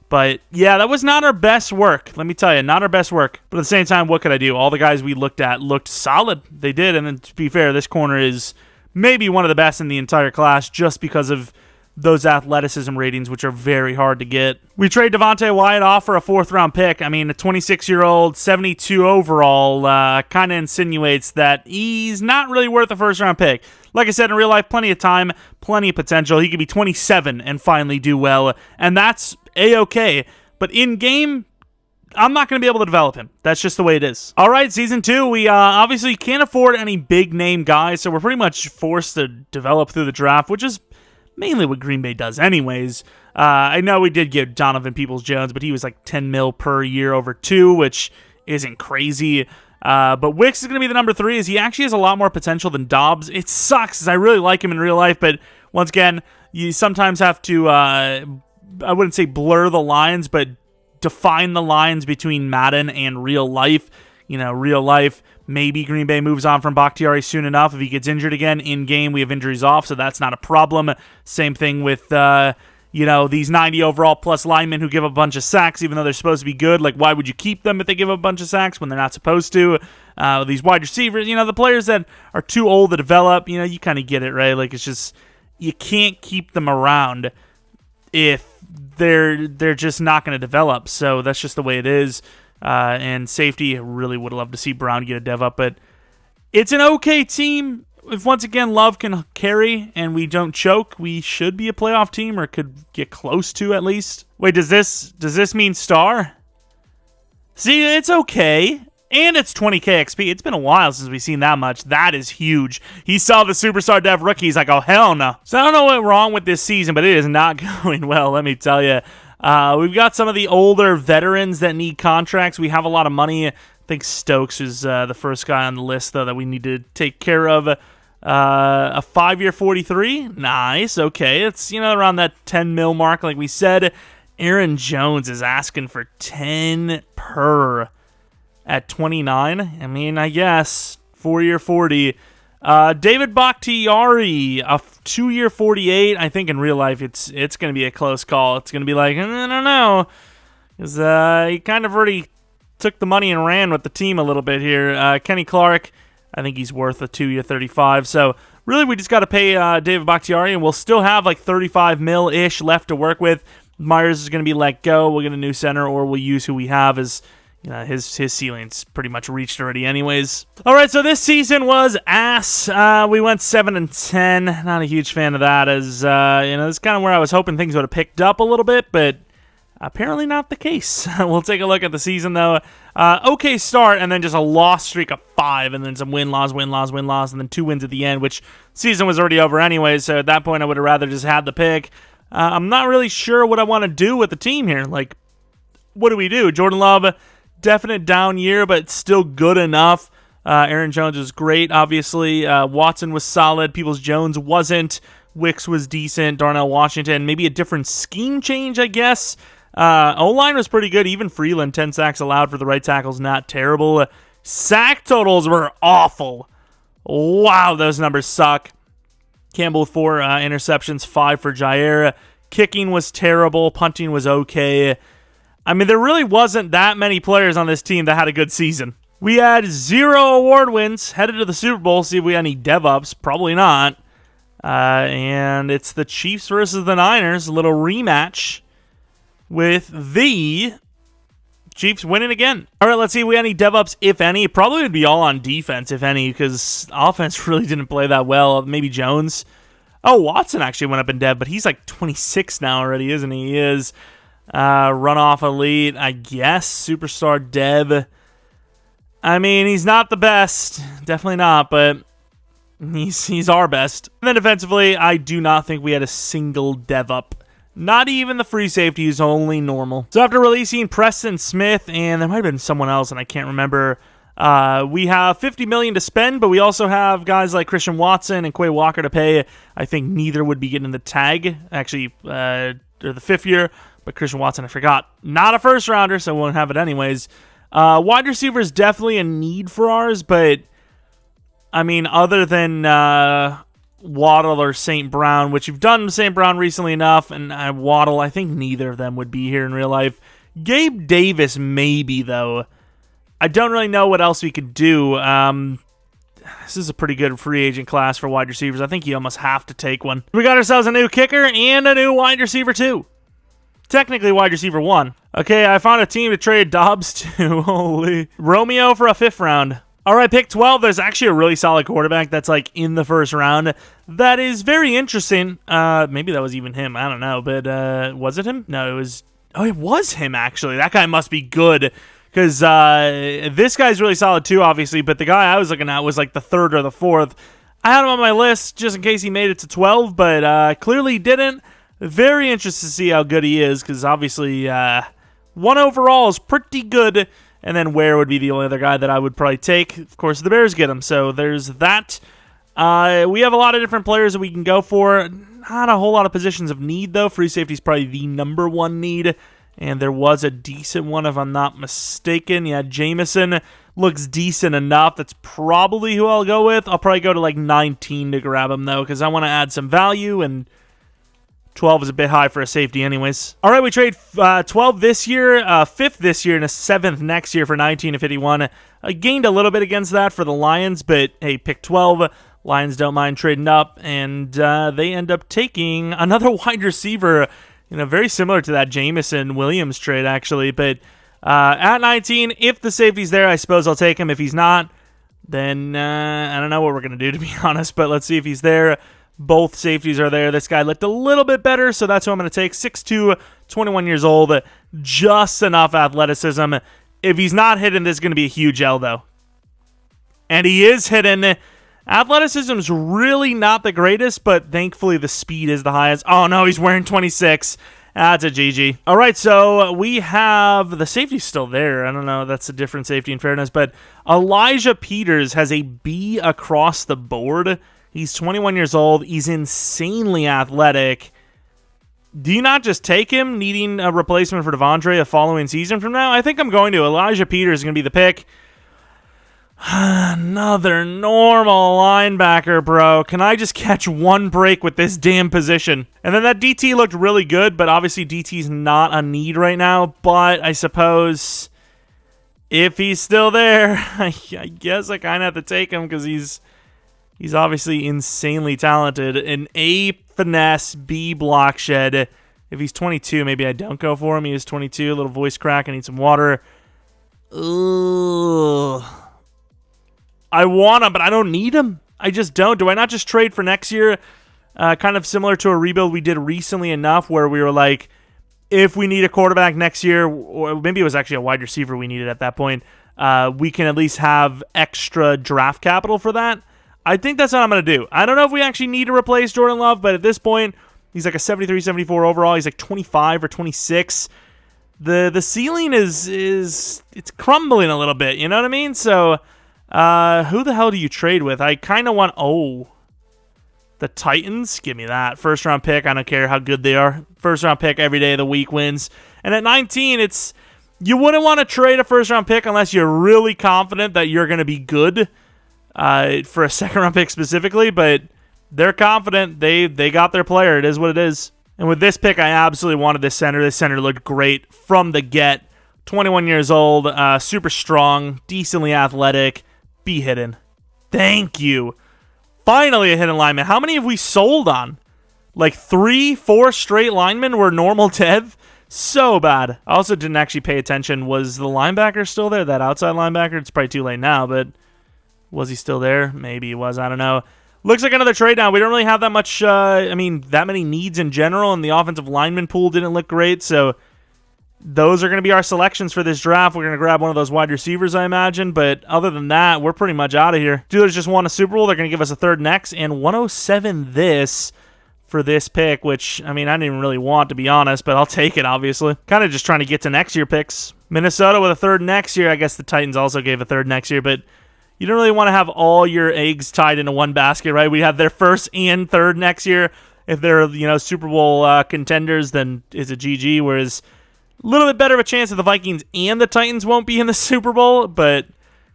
But yeah, that was not our best work. Let me tell you, not our best work. But at the same time, what could I do? All the guys we looked at looked solid. They did. And then to be fair, this corner is maybe one of the best in the entire class just because of those athleticism ratings, which are very hard to get. We trade Devontae Wyatt off for a 4th-round pick. I mean, a 26-year-old, 72 overall, kind of insinuates that he's not really worth a 1st-round pick. Like I said, in real life, plenty of time, plenty of potential. He could be 27 and finally do well, and that's A-okay. But in-game, I'm not going to be able to develop him. That's just the way it is. All right, Season 2, we obviously can't afford any big-name guys, so we're pretty much forced to develop through the draft, which is mainly what Green Bay does anyways. I know we did get Donovan Peoples-Jones, but he was like 10 mil per year over 2, which isn't crazy. But Wicks is going to be the number 3, as he actually has a lot more potential than Dobbs. It sucks, as I really like him in real life, but once again, you sometimes have to, I wouldn't say blur the lines, but define the lines between Madden and real life. You know, real life, maybe Green Bay moves on from Bakhtiari soon enough. If he gets injured again, in-game, we have injuries off, so that's not a problem. Same thing with, these 90 overall plus linemen who give a bunch of sacks, even though they're supposed to be good. Like, why would you keep them if they give a bunch of sacks when they're not supposed to? These wide receivers, the players that are too old to develop, you kind of get it, right? Like, it's just, you can't keep them around if they're just not going to develop. So that's just the way it is. And safety, I really would love to see Brown get a dev up, but it's an okay team. If once again Love can carry and we don't choke, we should be a playoff team, or could get close to at least. Wait, does this mean star? See, it's okay. And it's 20k XP. It's been a while since we've seen that much. That is huge. He saw the superstar dev rookie. He's like, oh, hell no. So I don't know what's wrong with this season, but it is not going well, let me tell you. We've got some of the older veterans that need contracts. We have a lot of money. I think Stokes is the first guy on the list, though, that we need to take care of. A 5-year 43. Nice. Okay. It's, around that 10 mil mark, like we said. Aaron Jones is asking for 10 per at 29. I mean, I guess 4-year 40. David Bakhtiari, a 2-year 48. I think in real life it's going to be a close call. It's going to be like, I don't know, because he kind of already took the money and ran with the team a little bit here. Kenny Clark, I think he's worth a 2-year 35. So really, we just got to pay David Bakhtiari, and we'll still have like 35 mil-ish left to work with. Myers is going to be let go. We'll get a new center, or we'll use who we have as his ceiling's pretty much reached already anyways. All right, so this season was ass. We went 7-10. Not a huge fan of that, as it's kind of where I was hoping things would have picked up a little bit, but apparently not the case. We'll take a look at the season, though. Okay start, and then just a loss streak of 5, and then some win-loss, and then 2 wins at the end, which season was already over anyways, so at that point I would have rather just had the pick. I'm not really sure what I want to do with the team here. Like, what do we do? Jordan Love, definite down year, but still good enough. Aaron Jones was great, obviously. Watson was solid. Peoples-Jones wasn't. Wicks was decent. Darnell Washington, maybe a different scheme change, I guess. O-line was pretty good. Even Freeland, 10 sacks allowed for the right tackles, not terrible. Sack totals were awful. Wow, those numbers suck. Campbell with 4 interceptions, 5 for Jair. Kicking was terrible. Punting was okay. I mean, there really wasn't that many players on this team that had a good season. We had 0 award wins, headed to the Super Bowl, see if we had any dev-ups. Probably not. And it's the Chiefs versus the Niners, a little rematch with the Chiefs winning again. All right, let's see if we had any dev-ups, if any. Probably would be all on defense, if any, because offense really didn't play that well. Maybe Jones. Oh, Watson actually went up in dev, but he's like 26 now already, isn't he? He is. Runoff elite, I guess. Superstar dev. I mean, he's not the best. Definitely not, but he's our best. And then defensively, I do not think we had a single dev up. Not even the free safety, who's only normal. So after releasing Preston Smith, and there might have been someone else, and I can't remember, we have $50 million to spend, but we also have guys like Christian Watson and Quay Walker to pay. I think neither would be getting the tag, actually, or the 5th year. But Christian Watson, I forgot, not a first rounder, so we won't have it anyways. Wide receiver is definitely a need for ours, but I mean, other than Waddle or St. Brown, which you've done St. Brown recently enough, and Waddle, I think neither of them would be here in real life. Gabe Davis, maybe, though. I don't really know what else we could do. this is a pretty good free agent class for wide receivers. I think you almost have to take one. We got ourselves a new kicker and a new wide receiver too. Technically wide receiver 1. Okay, I found a team to trade Dobbs to. Holy. Romeo for a 5th round. All right, pick 12. There's actually a really solid quarterback that's like in the 1st round. That is very interesting. Maybe that was even him. I don't know. But was it him? No, it was. Oh, it was him, actually. That guy must be good. Because this guy's really solid too, obviously. But the guy I was looking at was like the 3rd or the 4th. I had him on my list just in case he made it to 12. But clearly didn't. Very interested to see how good he is. Because obviously 1 overall is pretty good. And then Ware would be the only other guy that I would probably take. Of course, the Bears get him, so there's that. We have a lot of different players that we can go for. Not a whole lot of positions of need, though. Free safety is probably the number 1 need, and there was a decent one, if I'm not mistaken. Yeah, Jameson looks decent enough. That's probably who I'll go with. I'll probably go to like 19 to grab him, though, because I want to add some value, and 12 is a bit high for a safety anyways. All right, we trade 12 this year, 5th this year, and a 7th next year for 19 to 51. I gained a little bit against that for the Lions, but hey, pick 12. Lions don't mind trading up, and they end up taking another wide receiver, very similar to that Jameson-Williams trade, actually. But at 19, if the safety's there, I suppose I'll take him. If he's not, then I don't know what we're going to do, to be honest, but let's see if he's there. Both safeties are there. This guy looked a little bit better, so that's who I'm going to take. 6'2", 21 years old, just enough athleticism. If he's not hidden, this is going to be a huge L, though. And he is hidden. Athleticism's really not the greatest, but thankfully the speed is the highest. Oh, no, he's wearing 26. That's a GG. All right, so we have the safety still there. I don't know. That's a different safety in fairness, but Elijah Peters has a B across the board. He's 21 years old. He's insanely athletic. Do you not just take him, needing a replacement for Devondre a following season from now? I think I'm going to. Elijah Peters is going to be the pick. Another normal linebacker, bro. Can I just catch one break with this damn position? And then that DT looked really good, but obviously DT's not a need right now. But I suppose if he's still there, I guess I kind of have to take him because he's obviously insanely talented. An A finesse, B block shed. If he's 22, maybe I don't go for him. He is 22. A little voice crack. I need some water. Ugh. I want him, but I don't need him. I just don't. Do I not just trade for next year? Kind of similar to a rebuild we did recently enough where we were like, if we need a quarterback next year, or maybe it was actually a wide receiver we needed at that point, we can at least have extra draft capital for that. I think that's what I'm going to do. I don't know if we actually need to replace Jordan Love, but at this point, he's like a 73, 74 overall. He's like 25 or 26. The ceiling is it's crumbling a little bit, you know what I mean? So, who the hell do you trade with? I kind of want, the Titans. Give me that. First round pick. I don't care how good they are. First round pick every day of the week wins. And at 19, you wouldn't want to trade a first round pick unless you're really confident that you're going to be good. For a second round pick specifically, but they're confident. They got their player. It is what it is. And with this pick, I absolutely wanted this center. This center looked great from the get. 21 years old, super strong, decently athletic. Be hidden. Thank you. Finally a hidden lineman. How many have we sold on? Like 3-4 straight linemen were normal dev? So bad. I also didn't actually pay attention. Was the linebacker still there? That outside linebacker? It's probably too late now, but was he still there? Maybe he was. I don't know. Looks like another trade down. We don't really have that much, that many needs in general, and the offensive lineman pool didn't look great, so those are going to be our selections for this draft. We're going to grab one of those wide receivers, I imagine, but other than that, we're pretty much out of here. Steelers just won a Super Bowl. They're going to give us a third next, and 107 this for this pick, which, I didn't even really want, to be honest, but I'll take it, obviously. Kind of just trying to get to next year picks. Minnesota with a third next year. I guess the Titans also gave a third next year, but you don't really want to have all your eggs tied into one basket, right? We have their first and third next year. If they're, Super Bowl contenders, then it's a GG, whereas a little bit better of a chance that the Vikings and the Titans won't be in the Super Bowl, but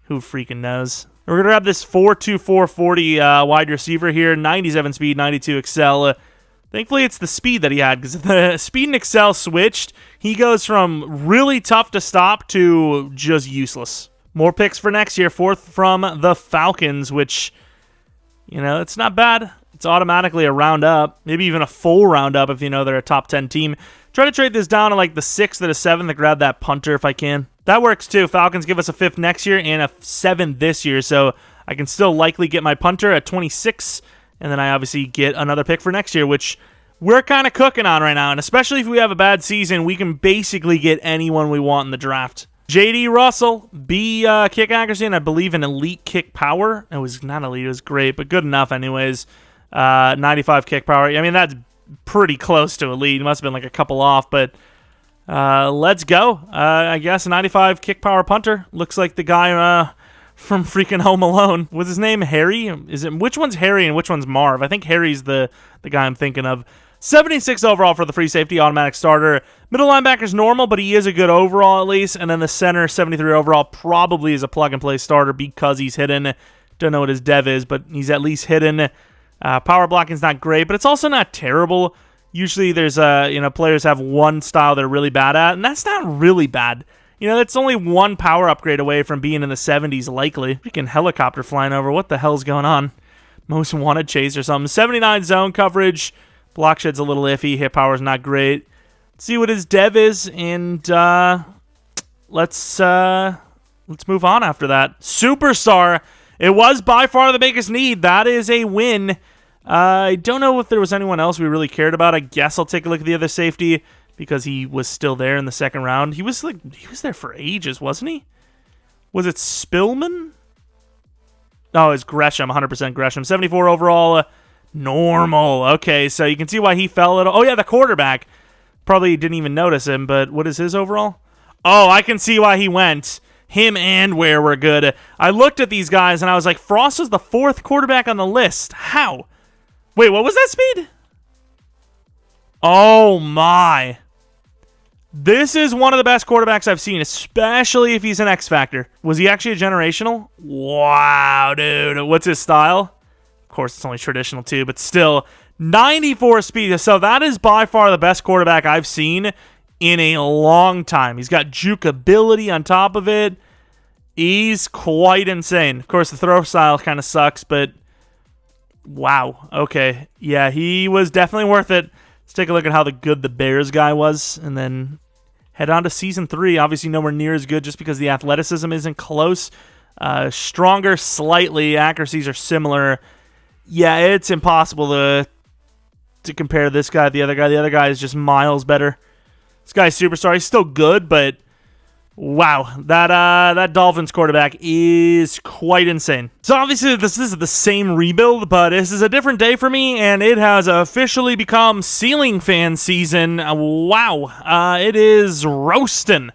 who freaking knows? We're going to grab this 4.2, 4.40 wide receiver here, 97 speed, 92 excel. Thankfully, it's the speed that he had, because if the speed and excel switched, he goes from really tough to stop to just useless. More picks for next year. 4th from the Falcons, which, it's not bad. It's automatically a round up, maybe even a full round up if they're a top 10 team. Try to trade this down to like the 6th or the 7th to grab that punter if I can. That works too. Falcons give us a 5th next year and a 7th this year, so I can still likely get my punter at 26, and then I obviously get another pick for next year, which we're kind of cooking on right now, and especially if we have a bad season, we can basically get anyone we want in the draft. J.D. Russell, B kick accuracy, and I believe an elite kick power. It was not elite, it was great, but good enough anyways. 95 kick power. I mean, that's pretty close to elite. It must have been like a couple off, but let's go. I guess a 95 kick power punter. Looks like the guy from freaking Home Alone. Was his name Harry? Which one's Harry and which one's Marv? I think Harry's the guy I'm thinking of. 76 overall for the free safety, automatic starter. Middle linebacker's normal, but he is a good overall at least. And then the center, 73 overall, probably is a plug-and-play starter because he's hidden. Don't know what his dev is, but he's at least hidden. Power blocking's not great, but it's also not terrible. Usually there's, players have one style they're really bad at, and that's not really bad. That's only one power upgrade away from being in the 70s likely. Freaking helicopter flying over. What the hell's going on? Most wanted chase or something. 79 zone coverage. Block shed's a little iffy. Hit power's not great. Let's see what his dev is, and let's move on after that. Superstar. It was by far the biggest need. That is a win. I don't know if there was anyone else we really cared about. I guess I'll take a look at the other safety because he was still there in the second round. He was there for ages, wasn't he? Was it Spillman? Oh, it's Gresham, 100% Gresham. 74 overall, normal. Okay, so you can see why he fell a little. Oh, yeah, the quarterback. Probably didn't even notice him, but what is his overall? Oh, I can see why he went. Him and Ware were good. I looked at these guys, and I was like, Frost is the 4th quarterback on the list. How? Wait, what was that speed? Oh, my. This is one of the best quarterbacks I've seen, especially if he's an X Factor. Was he actually a generational? Wow, dude. What's his style? Of course, it's only traditional, too, but still. 94 speed. So that is by far the best quarterback I've seen in a long time. He's got juke ability on top of it. He's quite insane. Of course, the throw style kind of sucks, but wow. Okay. Yeah, he was definitely worth it. Let's take a look at how good the Bears guy was, and then head on to Season 3. Obviously, nowhere near as good just because the athleticism isn't close. Stronger slightly. Accuracies are similar. Yeah, it's impossible to compare this guy to the other guy. The other guy is just miles better. This guy's superstar. He's still good, but wow, that Dolphins quarterback is quite insane. So obviously this is the same rebuild, but this is a different day for me, and it has officially become ceiling fan season. Wow, it is roasting.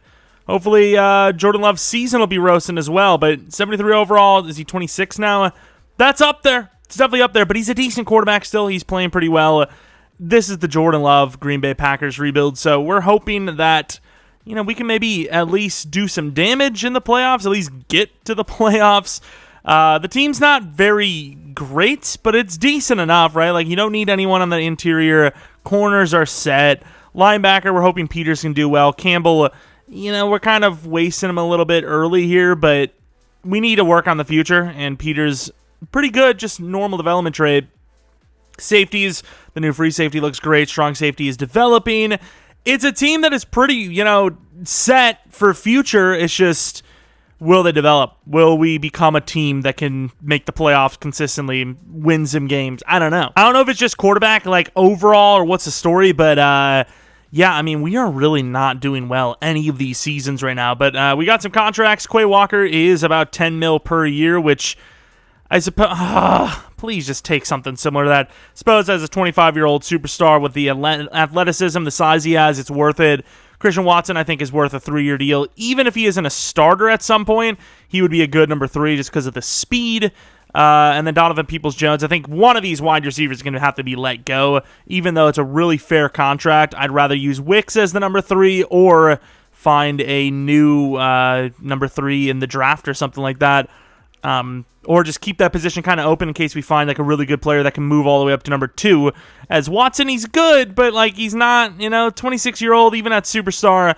Hopefully Jordan Love's season will be roasting as well, but 73 overall, is he 26 now? That's up there. It's definitely up there, but he's a decent quarterback still. He's playing pretty well. This is the Jordan Love Green Bay Packers rebuild, so we're hoping that we can maybe at least do some damage in the playoffs, at least get to the playoffs. The team's not very great, but it's decent enough, right? Like, you don't need anyone on the interior. Corners are set. Linebacker, we're hoping Peters can do well. Campbell, we're kind of wasting him a little bit early here, but we need to work on the future, and Peters, pretty good, just normal development trade. Safeties, the new free safety looks great. Strong safety is developing. It's a team that is pretty, set for future. It's just, will they develop? Will we become a team that can make the playoffs consistently and win some games? I don't know. I don't know if it's just quarterback, like, overall, or what's the story, but, yeah, I mean, we are really not doing well any of these seasons right now. But we got some contracts. Quay Walker is about $10 million per year, which I suppose, please just take something similar to that. Suppose as a 25-year-old superstar with the athleticism, the size he has, it's worth it. Christian Watson, I think, is worth a 3-year deal. Even if he isn't a starter at some point, he would be a good number 3 just because of the speed. And then Donovan Peoples-Jones, I think one of these wide receivers is going to have to be let go. Even though it's a really fair contract, I'd rather use Wicks as the number 3 or find a new number 3 in the draft or something like that. Or just keep that position kind of open in case we find like a really good player that can move all the way up to number 2. As Watson, he's good, but like he's not, 26-year-old, even at superstar.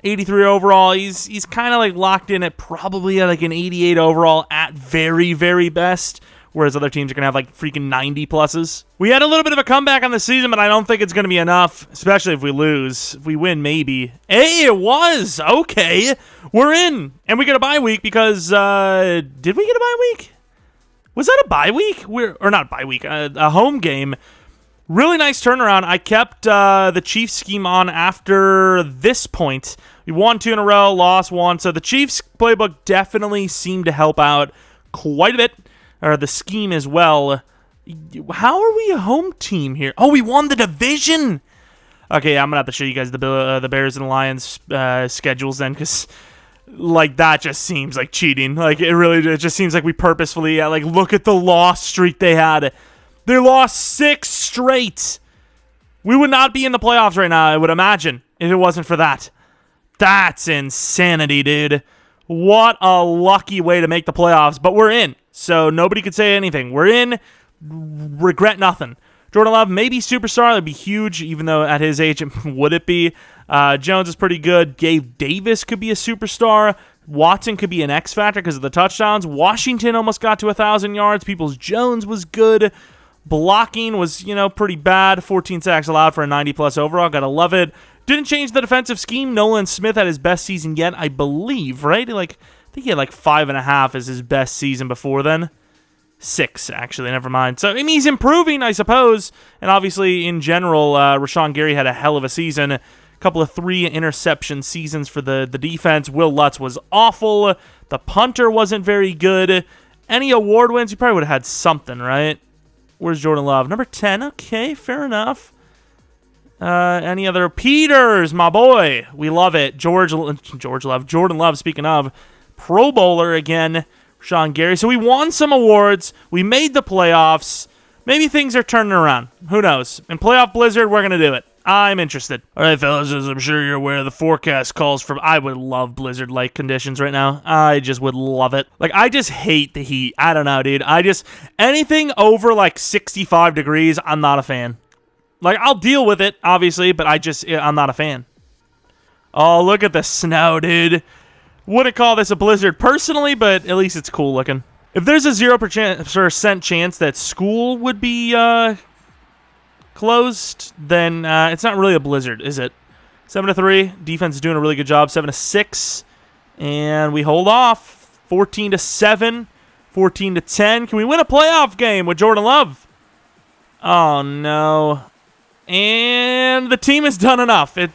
83 overall. He's kind of like locked in at probably like an 88 overall at very, very best, whereas other teams are going to have like freaking 90 pluses. We had a little bit of a comeback on the season, but I don't think it's going to be enough, especially if we lose. If we win, maybe. Hey, it was! Okay, we're in. And we get a bye week because, did we get a bye week? Was that a bye week? Or not a bye week, a home game. Really nice turnaround. I kept the Chiefs scheme on after this point. We won 2 in a row, lost 1. So the Chiefs playbook definitely seemed to help out quite a bit. Or the scheme as well. How are we a home team here? Oh, we won the division! Okay, I'm going to have to show you guys the Bears and Lions schedules then, because like that just seems like cheating. Like it just seems like we purposefully, like look at the loss streak they had. They lost 6 straight. We would not be in the playoffs right now, I would imagine, if it wasn't for that. That's insanity, dude. What a lucky way to make the playoffs. But we're in, so nobody could say anything. We're in. Regret nothing. Jordan Love, maybe superstar. That'd be huge, even though at his age, would it be? Jones is pretty good. Gabe Davis could be a superstar. Watson could be an X factor because of the touchdowns. Washington almost got to 1,000 yards. Peoples-Jones was good. Blocking was, pretty bad. 14 sacks allowed for a 90-plus overall. Gotta love it. Didn't change the defensive scheme. Nolan Smith had his best season yet, I believe, right? I think he had 5.5 as his best season before then. 6, actually, never mind. So, he's improving, I suppose. And obviously, in general, Rashawn Gary had a hell of a season. A couple of 3-interception seasons for the defense. Will Lutz was awful. The punter wasn't very good. Any award wins, he probably would have had something, right? Where's Jordan Love? Number 10. Okay, fair enough. Any other? Peters, my boy. We love it. Jordan Love, speaking of. Pro Bowler again. Sean Gary. So we won some awards. We made the playoffs. Maybe things are turning around. Who knows? In Playoff Blizzard, we're going to do it. I'm interested. All right, fellas, as I'm sure you're aware, the forecast calls for... I would love blizzard-like conditions right now. I just would love it. I just hate the heat. I don't know, dude. Anything over, 65 degrees, I'm not a fan. I'll deal with it, obviously, but I'm not a fan. Oh, look at the snow, dude. Wouldn't call this a blizzard personally, but at least it's cool looking. If there's a 0% chance that school would be closed, then it's not really a blizzard, is it? 7-3. Defense is doing a really good job. 7-6. And we hold off. 14-7. 14-10. Can we win a playoff game with Jordan Love? Oh, no. And the team has done enough. It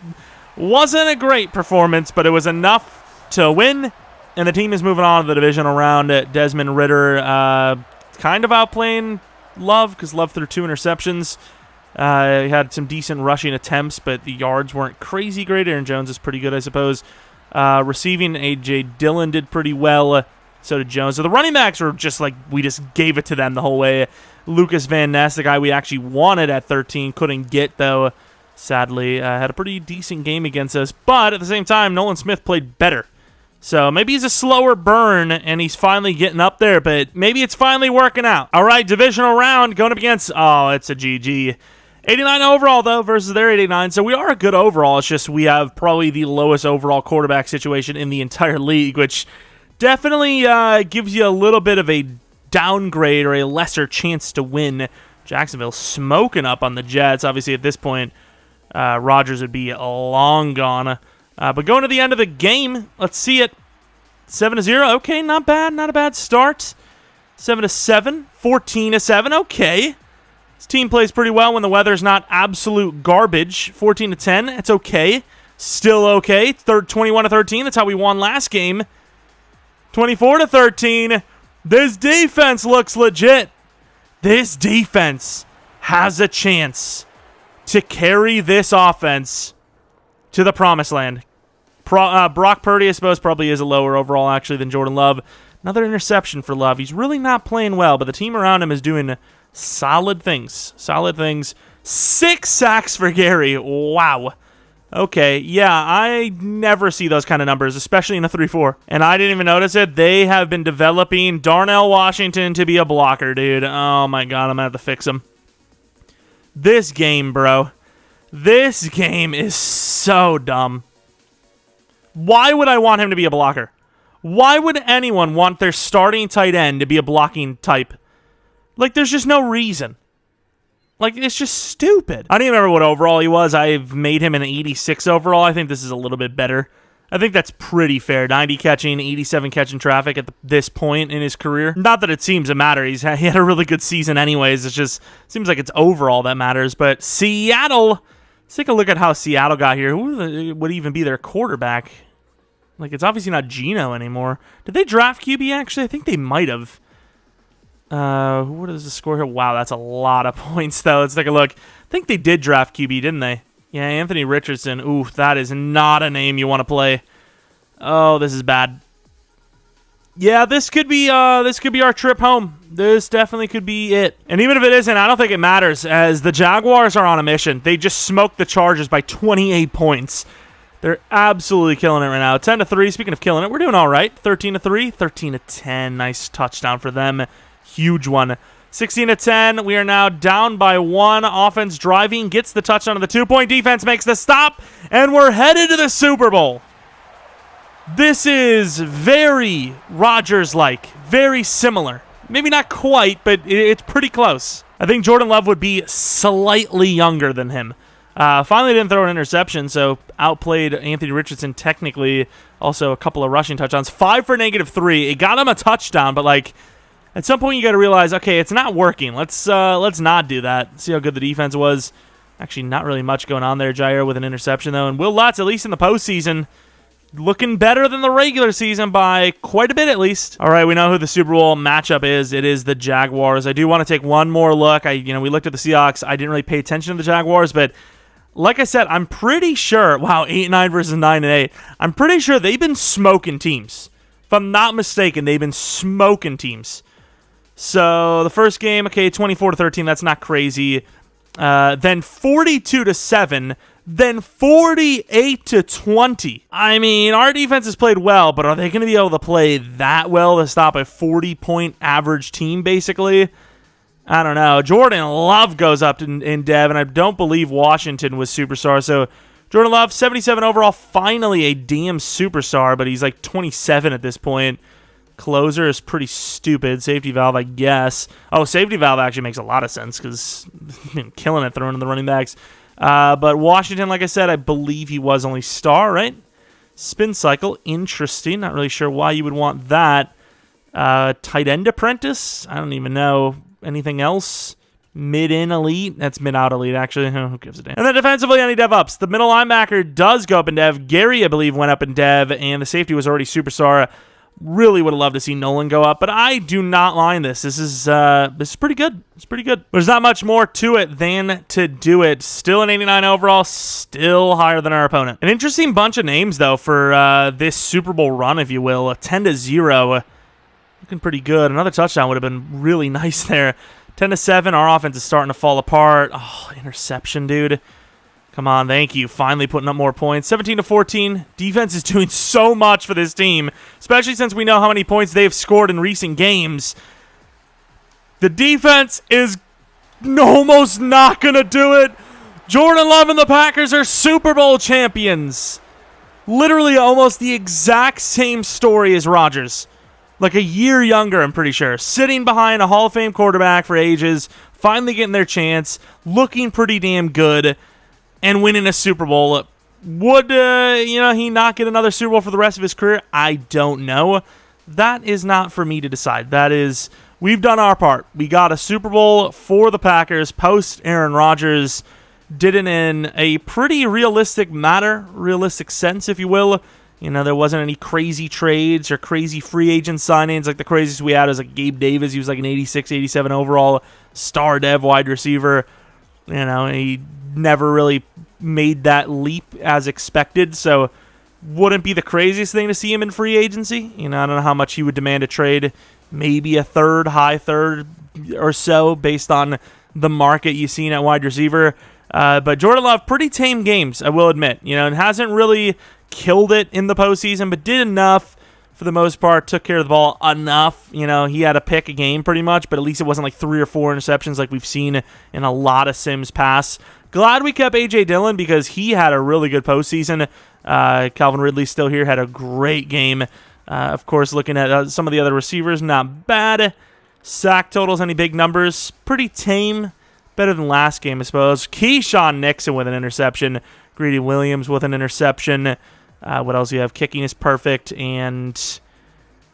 wasn't a great performance, but it was enough to win. And the team is moving on to the divisional round. Desmond Ridder kind of outplaying Love because Love threw 2 interceptions. He had some decent rushing attempts, but the yards weren't crazy great. Aaron Jones is pretty good, I suppose. Receiving, A.J. Dillon did pretty well. So did Jones. So the running backs were just we just gave it to them the whole way. Lucas Van Ness, the guy we actually wanted at 13, couldn't get, though, sadly. Had a pretty decent game against us. But at the same time, Nolan Smith played better. So maybe he's a slower burn, and he's finally getting up there, but maybe it's finally working out. All right, divisional round, going up against, it's a GG. 89 overall, though, versus their 89. So we are a good overall. It's just we have probably the lowest overall quarterback situation in the entire league, which definitely gives you a little bit of a downgrade or a lesser chance to win. Jacksonville smoking up on the Jets. Obviously, at this point, Rodgers would be long gone. But going to the end of the game, let's see it. 7-0. Okay, not bad. Not a bad start. 7-7. 14-7. Okay. This team plays pretty well when the weather's not absolute garbage. 14-10. It's okay. Still okay. 21-13. That's how we won last game. 24-13. This defense looks legit. This defense has a chance to carry this offense to the promised land. Brock Purdy, I suppose, probably is a lower overall, actually, than Jordan Love. Another interception for Love. He's really not playing well, but the team around him is doing solid things. Solid things. 6 sacks for Gary. Wow. Okay, yeah, I never see those kind of numbers, especially in a 3-4. And I didn't even notice it. They have been developing Darnell Washington to be a blocker, dude. Oh, my God, I'm going to have to fix him. This game, bro. This game is so dumb. Why would I want him to be a blocker? Why would anyone want their starting tight end to be a blocking type? Like, there's just no reason. Like, it's just stupid. I don't even remember what overall he was. I've made him an 86 overall. I think this is a little bit better. I think that's pretty fair. 90 catching, 87 catching traffic at this point in his career. Not that it seems to matter. He had a really good season anyways. It just seems like it's overall that matters. But Seattle, let's take a look at how Seattle got here. Who would even be their quarterback? Like, it's obviously not Geno anymore. Did they draft QB, actually? I think they might have. What is the score here? Wow, that's a lot of points, though. Let's take a look. I think they did draft QB, didn't they? Yeah, Anthony Richardson. Ooh, that is not a name you want to play. Oh, this is bad. Yeah, this could be our trip home. This definitely could be it. And even if it isn't, I don't think it matters, as the Jaguars are on a mission. They just smoked the Chargers by 28 points. They're absolutely killing it right now. 10-3. Speaking of killing it, we're doing all right. 13-3, 13-10. Nice touchdown for them. Huge one. 16-10. We are now down by 1. Offense driving, gets the touchdown of the 2-point. Defense makes the stop, and we're headed to the Super Bowl. This is very Rodgers-like, very similar. Maybe not quite, but it's pretty close. I think Jordan Love would be slightly younger than him. Finally didn't throw an interception, so outplayed Anthony Richardson technically. Also a couple of rushing touchdowns. 5 for -3. It got him a touchdown, but like at some point you got to realize, okay, it's not working. Let's not do that. See how good the defense was. Actually, not really much going on there. Jair with an interception though, and Will Lutz, at least in the postseason, looking better than the regular season by quite a bit at least. All right, we know who the Super Bowl matchup is. It is the Jaguars. I do want to take one more look. We looked at the Seahawks. I didn't really pay attention to the Jaguars, but like I said, I'm pretty sure, wow, 8-9 versus 9-8. I'm pretty sure they've been smoking teams. If I'm not mistaken, they've been smoking teams. So the first game, okay, 24-13, that's not crazy. Then 42-7, then 48-20. I mean, our defense has played well, but are they going to be able to play that well to stop a 40-point average team, basically? I don't know. Jordan Love goes up in Dev, and I don't believe Washington was superstar. So Jordan Love, 77 overall, finally a damn superstar, but he's like 27 at this point. Closer is pretty stupid. Safety valve, I guess. Oh, safety valve actually makes a lot of sense because he's been killing it throwing in the running backs. But Washington, like I said, I believe he was only star, right? Spin cycle, interesting. Not really sure why you would want that. Tight end apprentice, I don't even know. Anything else? Mid-in elite? That's mid-out elite, actually. Who gives a damn? And then defensively, any dev ups. The middle linebacker does go up in dev. Gary, I believe, went up in dev, and the safety was already superstar. Really would have loved to see Nolan go up, but I do not mind this. This is pretty good. It's pretty good. There's not much more to it than to do it. Still an 89 overall, still higher than our opponent. An interesting bunch of names, though, for this Super Bowl run, if you will. A 10-0. Looking pretty good. Another touchdown would have been really nice there. 10-7. Our offense is starting to fall apart. Oh, interception, dude. Come on, thank you. Finally putting up more points. 17-14. Defense is doing so much for this team, especially since we know how many points they've scored in recent games. The defense is almost not going to do it. Jordan Love and the Packers are Super Bowl champions. Literally almost the exact same story as Rodgers. Like a year younger, I'm pretty sure. Sitting behind a Hall of Fame quarterback for ages, finally getting their chance, looking pretty damn good, and winning a Super Bowl. Would he not get another Super Bowl for the rest of his career? I don't know. That is not for me to decide. That is, we've done our part. We got a Super Bowl for the Packers post Aaron Rodgers. Did it in a pretty realistic sense, if you will. There wasn't any crazy trades or crazy free agent signings. Like the craziest we had was like Gabe Davis. He was like an 86, 87 overall star dev wide receiver. He never really made that leap as expected. So wouldn't be the craziest thing to see him in free agency. I don't know how much he would demand a trade. Maybe a high third or so based on the market you've seen at wide receiver. But Jordan Love, pretty tame games, I will admit. And hasn't really killed it in the postseason, but did enough for the most part, took care of the ball enough. He had a pick a game pretty much, but at least it wasn't like 3 or 4 interceptions like we've seen in a lot of Sims past. Glad we kept A.J. Dillon because he had a really good postseason. Calvin Ridley still here, had a great game. Of course, looking at some of the other receivers, not bad. Sack totals, any big numbers? Pretty tame. Better than last game, I suppose. Keyshawn Nixon with an interception. Greedy Williams with an interception. What else do you have? Kicking is perfect. And,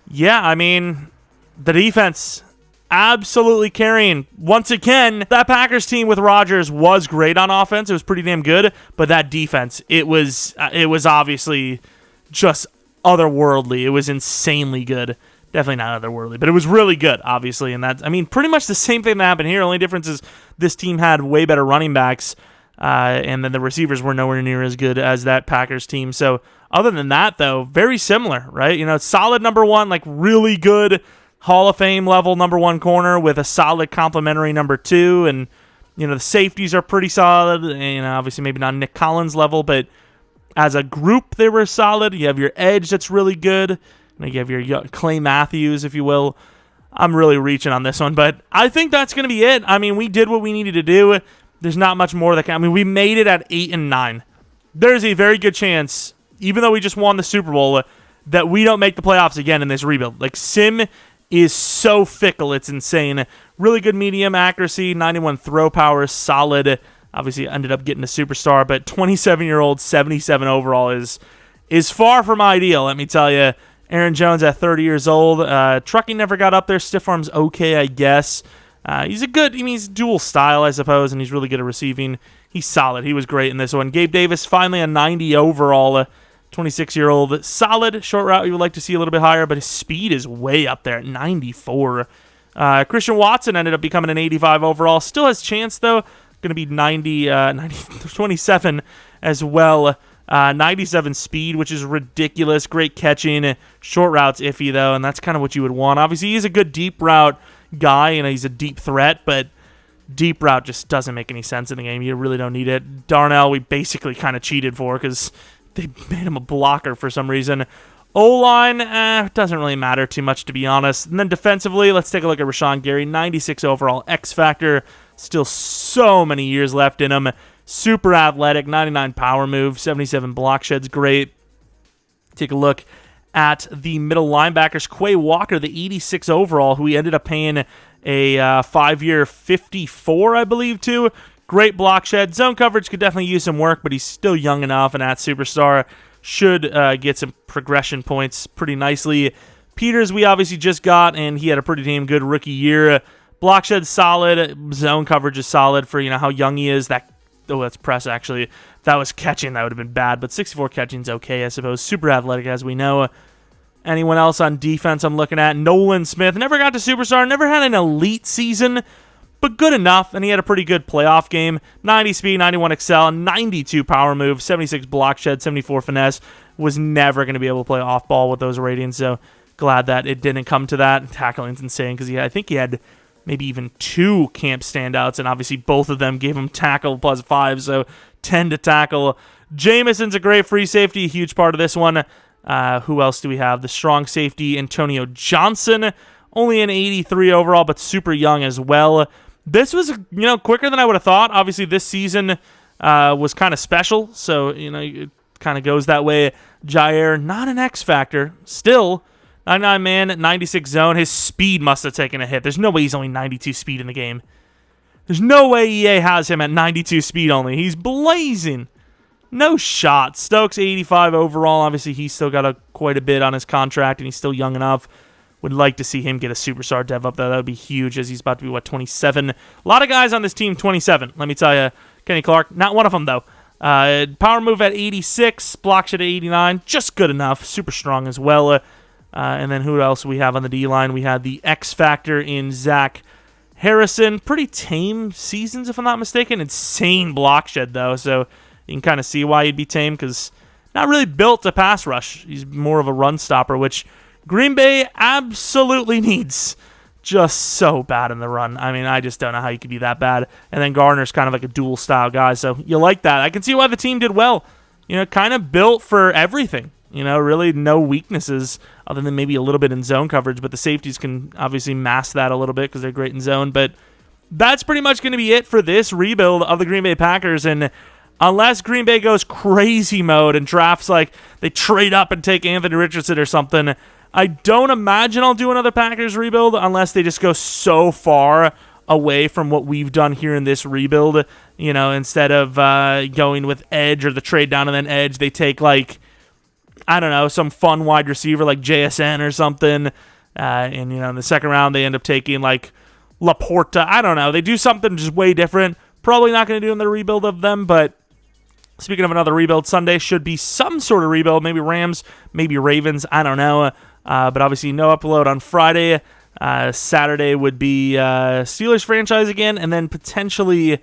yeah, I mean, the defense absolutely carrying. Once again, that Packers team with Rodgers was great on offense. It was pretty damn good. But that defense, it was obviously just otherworldly. It was insanely good. Definitely not otherworldly, but it was really good, obviously. And that's, I mean, pretty much the same thing that happened here. Only difference is this team had way better running backs, and then the receivers were nowhere near as good as that Packers team. So other than that, though, very similar, right? Solid number one, like really good Hall of Fame level number one corner with a solid complementary number two. And, the safeties are pretty solid. And obviously maybe not Nick Collins level, but as a group, they were solid. You have your edge that's really good. You have your Clay Matthews, if you will. I'm really reaching on this one, but I think that's going to be it. I mean, we did what we needed to do. There's not much more that can. I mean, we made it at 8-9. There's a very good chance, even though we just won the Super Bowl, that we don't make the playoffs again in this rebuild. Like, Sim is so fickle, it's insane. Really good medium accuracy, 91 throw power, solid. Obviously, ended up getting a superstar, but 27-year-old, 77 overall is far from ideal, let me tell you. Aaron Jones at 30 years old. Trucking never got up there. Stiff arm's okay, I guess. He's dual style, I suppose, and he's really good at receiving. He's solid. He was great in this one. Gabe Davis, finally a 90 overall. 26-year-old. Solid. Short route you would like to see a little bit higher, but his speed is way up there at 94. Christian Watson ended up becoming an 85 overall. Still has chance, though. Going to be 27 as well. 97 speed, which is ridiculous. Great catching. Short route's iffy, though, and that's kind of what you would want. Obviously, he's a good deep route guy. He's a deep threat, but deep route just doesn't make any sense in the game. You really don't need it. Darnell, we basically kind of cheated for because they made him a blocker for some reason. O-line, doesn't really matter too much, to be honest. And then defensively, let's take a look at Rashawn Gary. 96 overall X-Factor. Still so many years left in him. Super athletic, 99 power move, 77 block sheds, great. Take a look at the middle linebackers. Quay Walker, the 86 overall, who he ended up paying a 5-year 54, I believe, to. Great block shed. Zone coverage could definitely use some work, but he's still young enough, and at superstar should get some progression points pretty nicely. Peters, we obviously just got, and he had a pretty damn good rookie year. Block shed solid. Zone coverage is solid for how young he is. That's press, actually. If that was catching, that would have been bad. But 64 catching's okay, I suppose. Super athletic, as we know. Anyone else on defense I'm looking at? Nolan Smith. Never got to superstar. Never had an elite season, but good enough. And he had a pretty good playoff game. 90 speed, 91 excel, 92 power move, 76 block shed, 74 finesse. Was never going to be able to play off ball with those ratings. So glad that it didn't come to that. Tackling's insane because I think he had maybe even 2 camp standouts, and obviously both of them gave him tackle plus 5, so 10 to tackle. Jameson's a great free safety, a huge part of this one. Who else do we have? The strong safety, Antonio Johnson, only an 83 overall, but super young as well. This was, quicker than I would have thought. Obviously, this season was kind of special, so, it kind of goes that way. Jair, not an X factor, still 99 man, 96 zone. His speed must have taken a hit. There's no way he's only 92 speed in the game. There's no way EA has him at 92 speed only. He's blazing. No shot. Stokes, 85 overall. Obviously, he's still got quite a bit on his contract, and he's still young enough. Would like to see him get a superstar dev up there. That would be huge, as he's about to be, 27? A lot of guys on this team, 27. Let me tell you. Kenny Clark, not one of them, though. Power move at 86. Block shot at 89. Just good enough. Super strong as well. And then who else we have on the D-line? We had the X Factor in Zach Harrison. Pretty tame seasons, if I'm not mistaken. Insane block shed, though, so you can kind of see why he'd be tame, because not really built to pass rush. He's more of a run stopper, which Green Bay absolutely needs. Just so bad in the run. I mean, I just don't know how you could be that bad. And then Garner's kind of like a dual-style guy, so you like that. I can see why the team did well. Kind of built for everything. You know, really no weaknesses other than maybe a little bit in zone coverage, but the safeties can obviously mask that a little bit because they're great in zone. But that's pretty much going to be it for this rebuild of the Green Bay Packers. And unless Green Bay goes crazy mode and drafts, like they trade up and take Anthony Richardson or something, I don't imagine I'll do another Packers rebuild unless they just go so far away from what we've done here in this rebuild. You know, instead of going with edge or the trade down and then edge, they take, like, I don't know, some fun wide receiver like JSN or something. And, you know, in the second round, they end up taking, like, Laporta. I don't know. They do something just way different. Probably not going to do another rebuild of them, but speaking of another rebuild, Sunday should be some sort of rebuild. Maybe Rams, maybe Ravens. I don't know. But obviously no upload on Friday. Saturday would be Steelers franchise again, and then potentially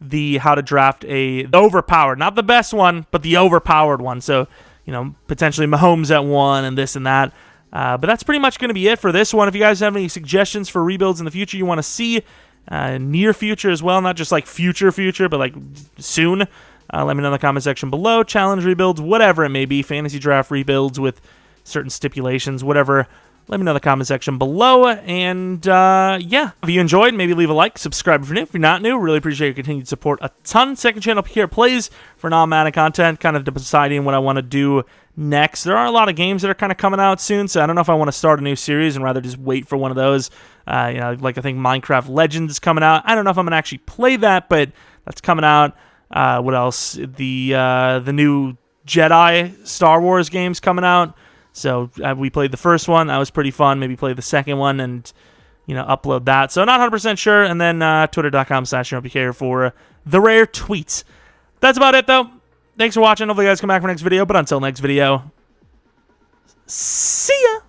the how to draft the overpowered, not the best one, but the overpowered one. So, you know, potentially Mahomes at 1 and this and that. But that's pretty much going to be it for this one. If you guys have any suggestions for rebuilds in the future you want to see, near future as well, not just like future, but like soon, let me know in the comment section below. Challenge rebuilds, whatever it may be, fantasy draft rebuilds with certain stipulations, whatever. Let me know in the comment section below. And yeah, if you enjoyed, maybe leave a like, subscribe if you're new. If you're not new, really appreciate your continued support a ton. Second channel up here plays for non-Madden content, kind of deciding what I want to do next. There are a lot of games that are kind of coming out soon, so I don't know if I want to start a new series and rather just wait for one of those. You know, like I think Minecraft Legends is coming out. I don't know if I'm going to actually play that, but that's coming out. What else? The new Jedi Star Wars game's coming out. So we played the first one. That was pretty fun. Maybe play the second one and, you know, upload that. So not 100% sure. And then twitter.com/Jeromepkr for the rare tweets. That's about it, though. Thanks for watching. Hopefully you guys come back for next video. But until next video, see ya.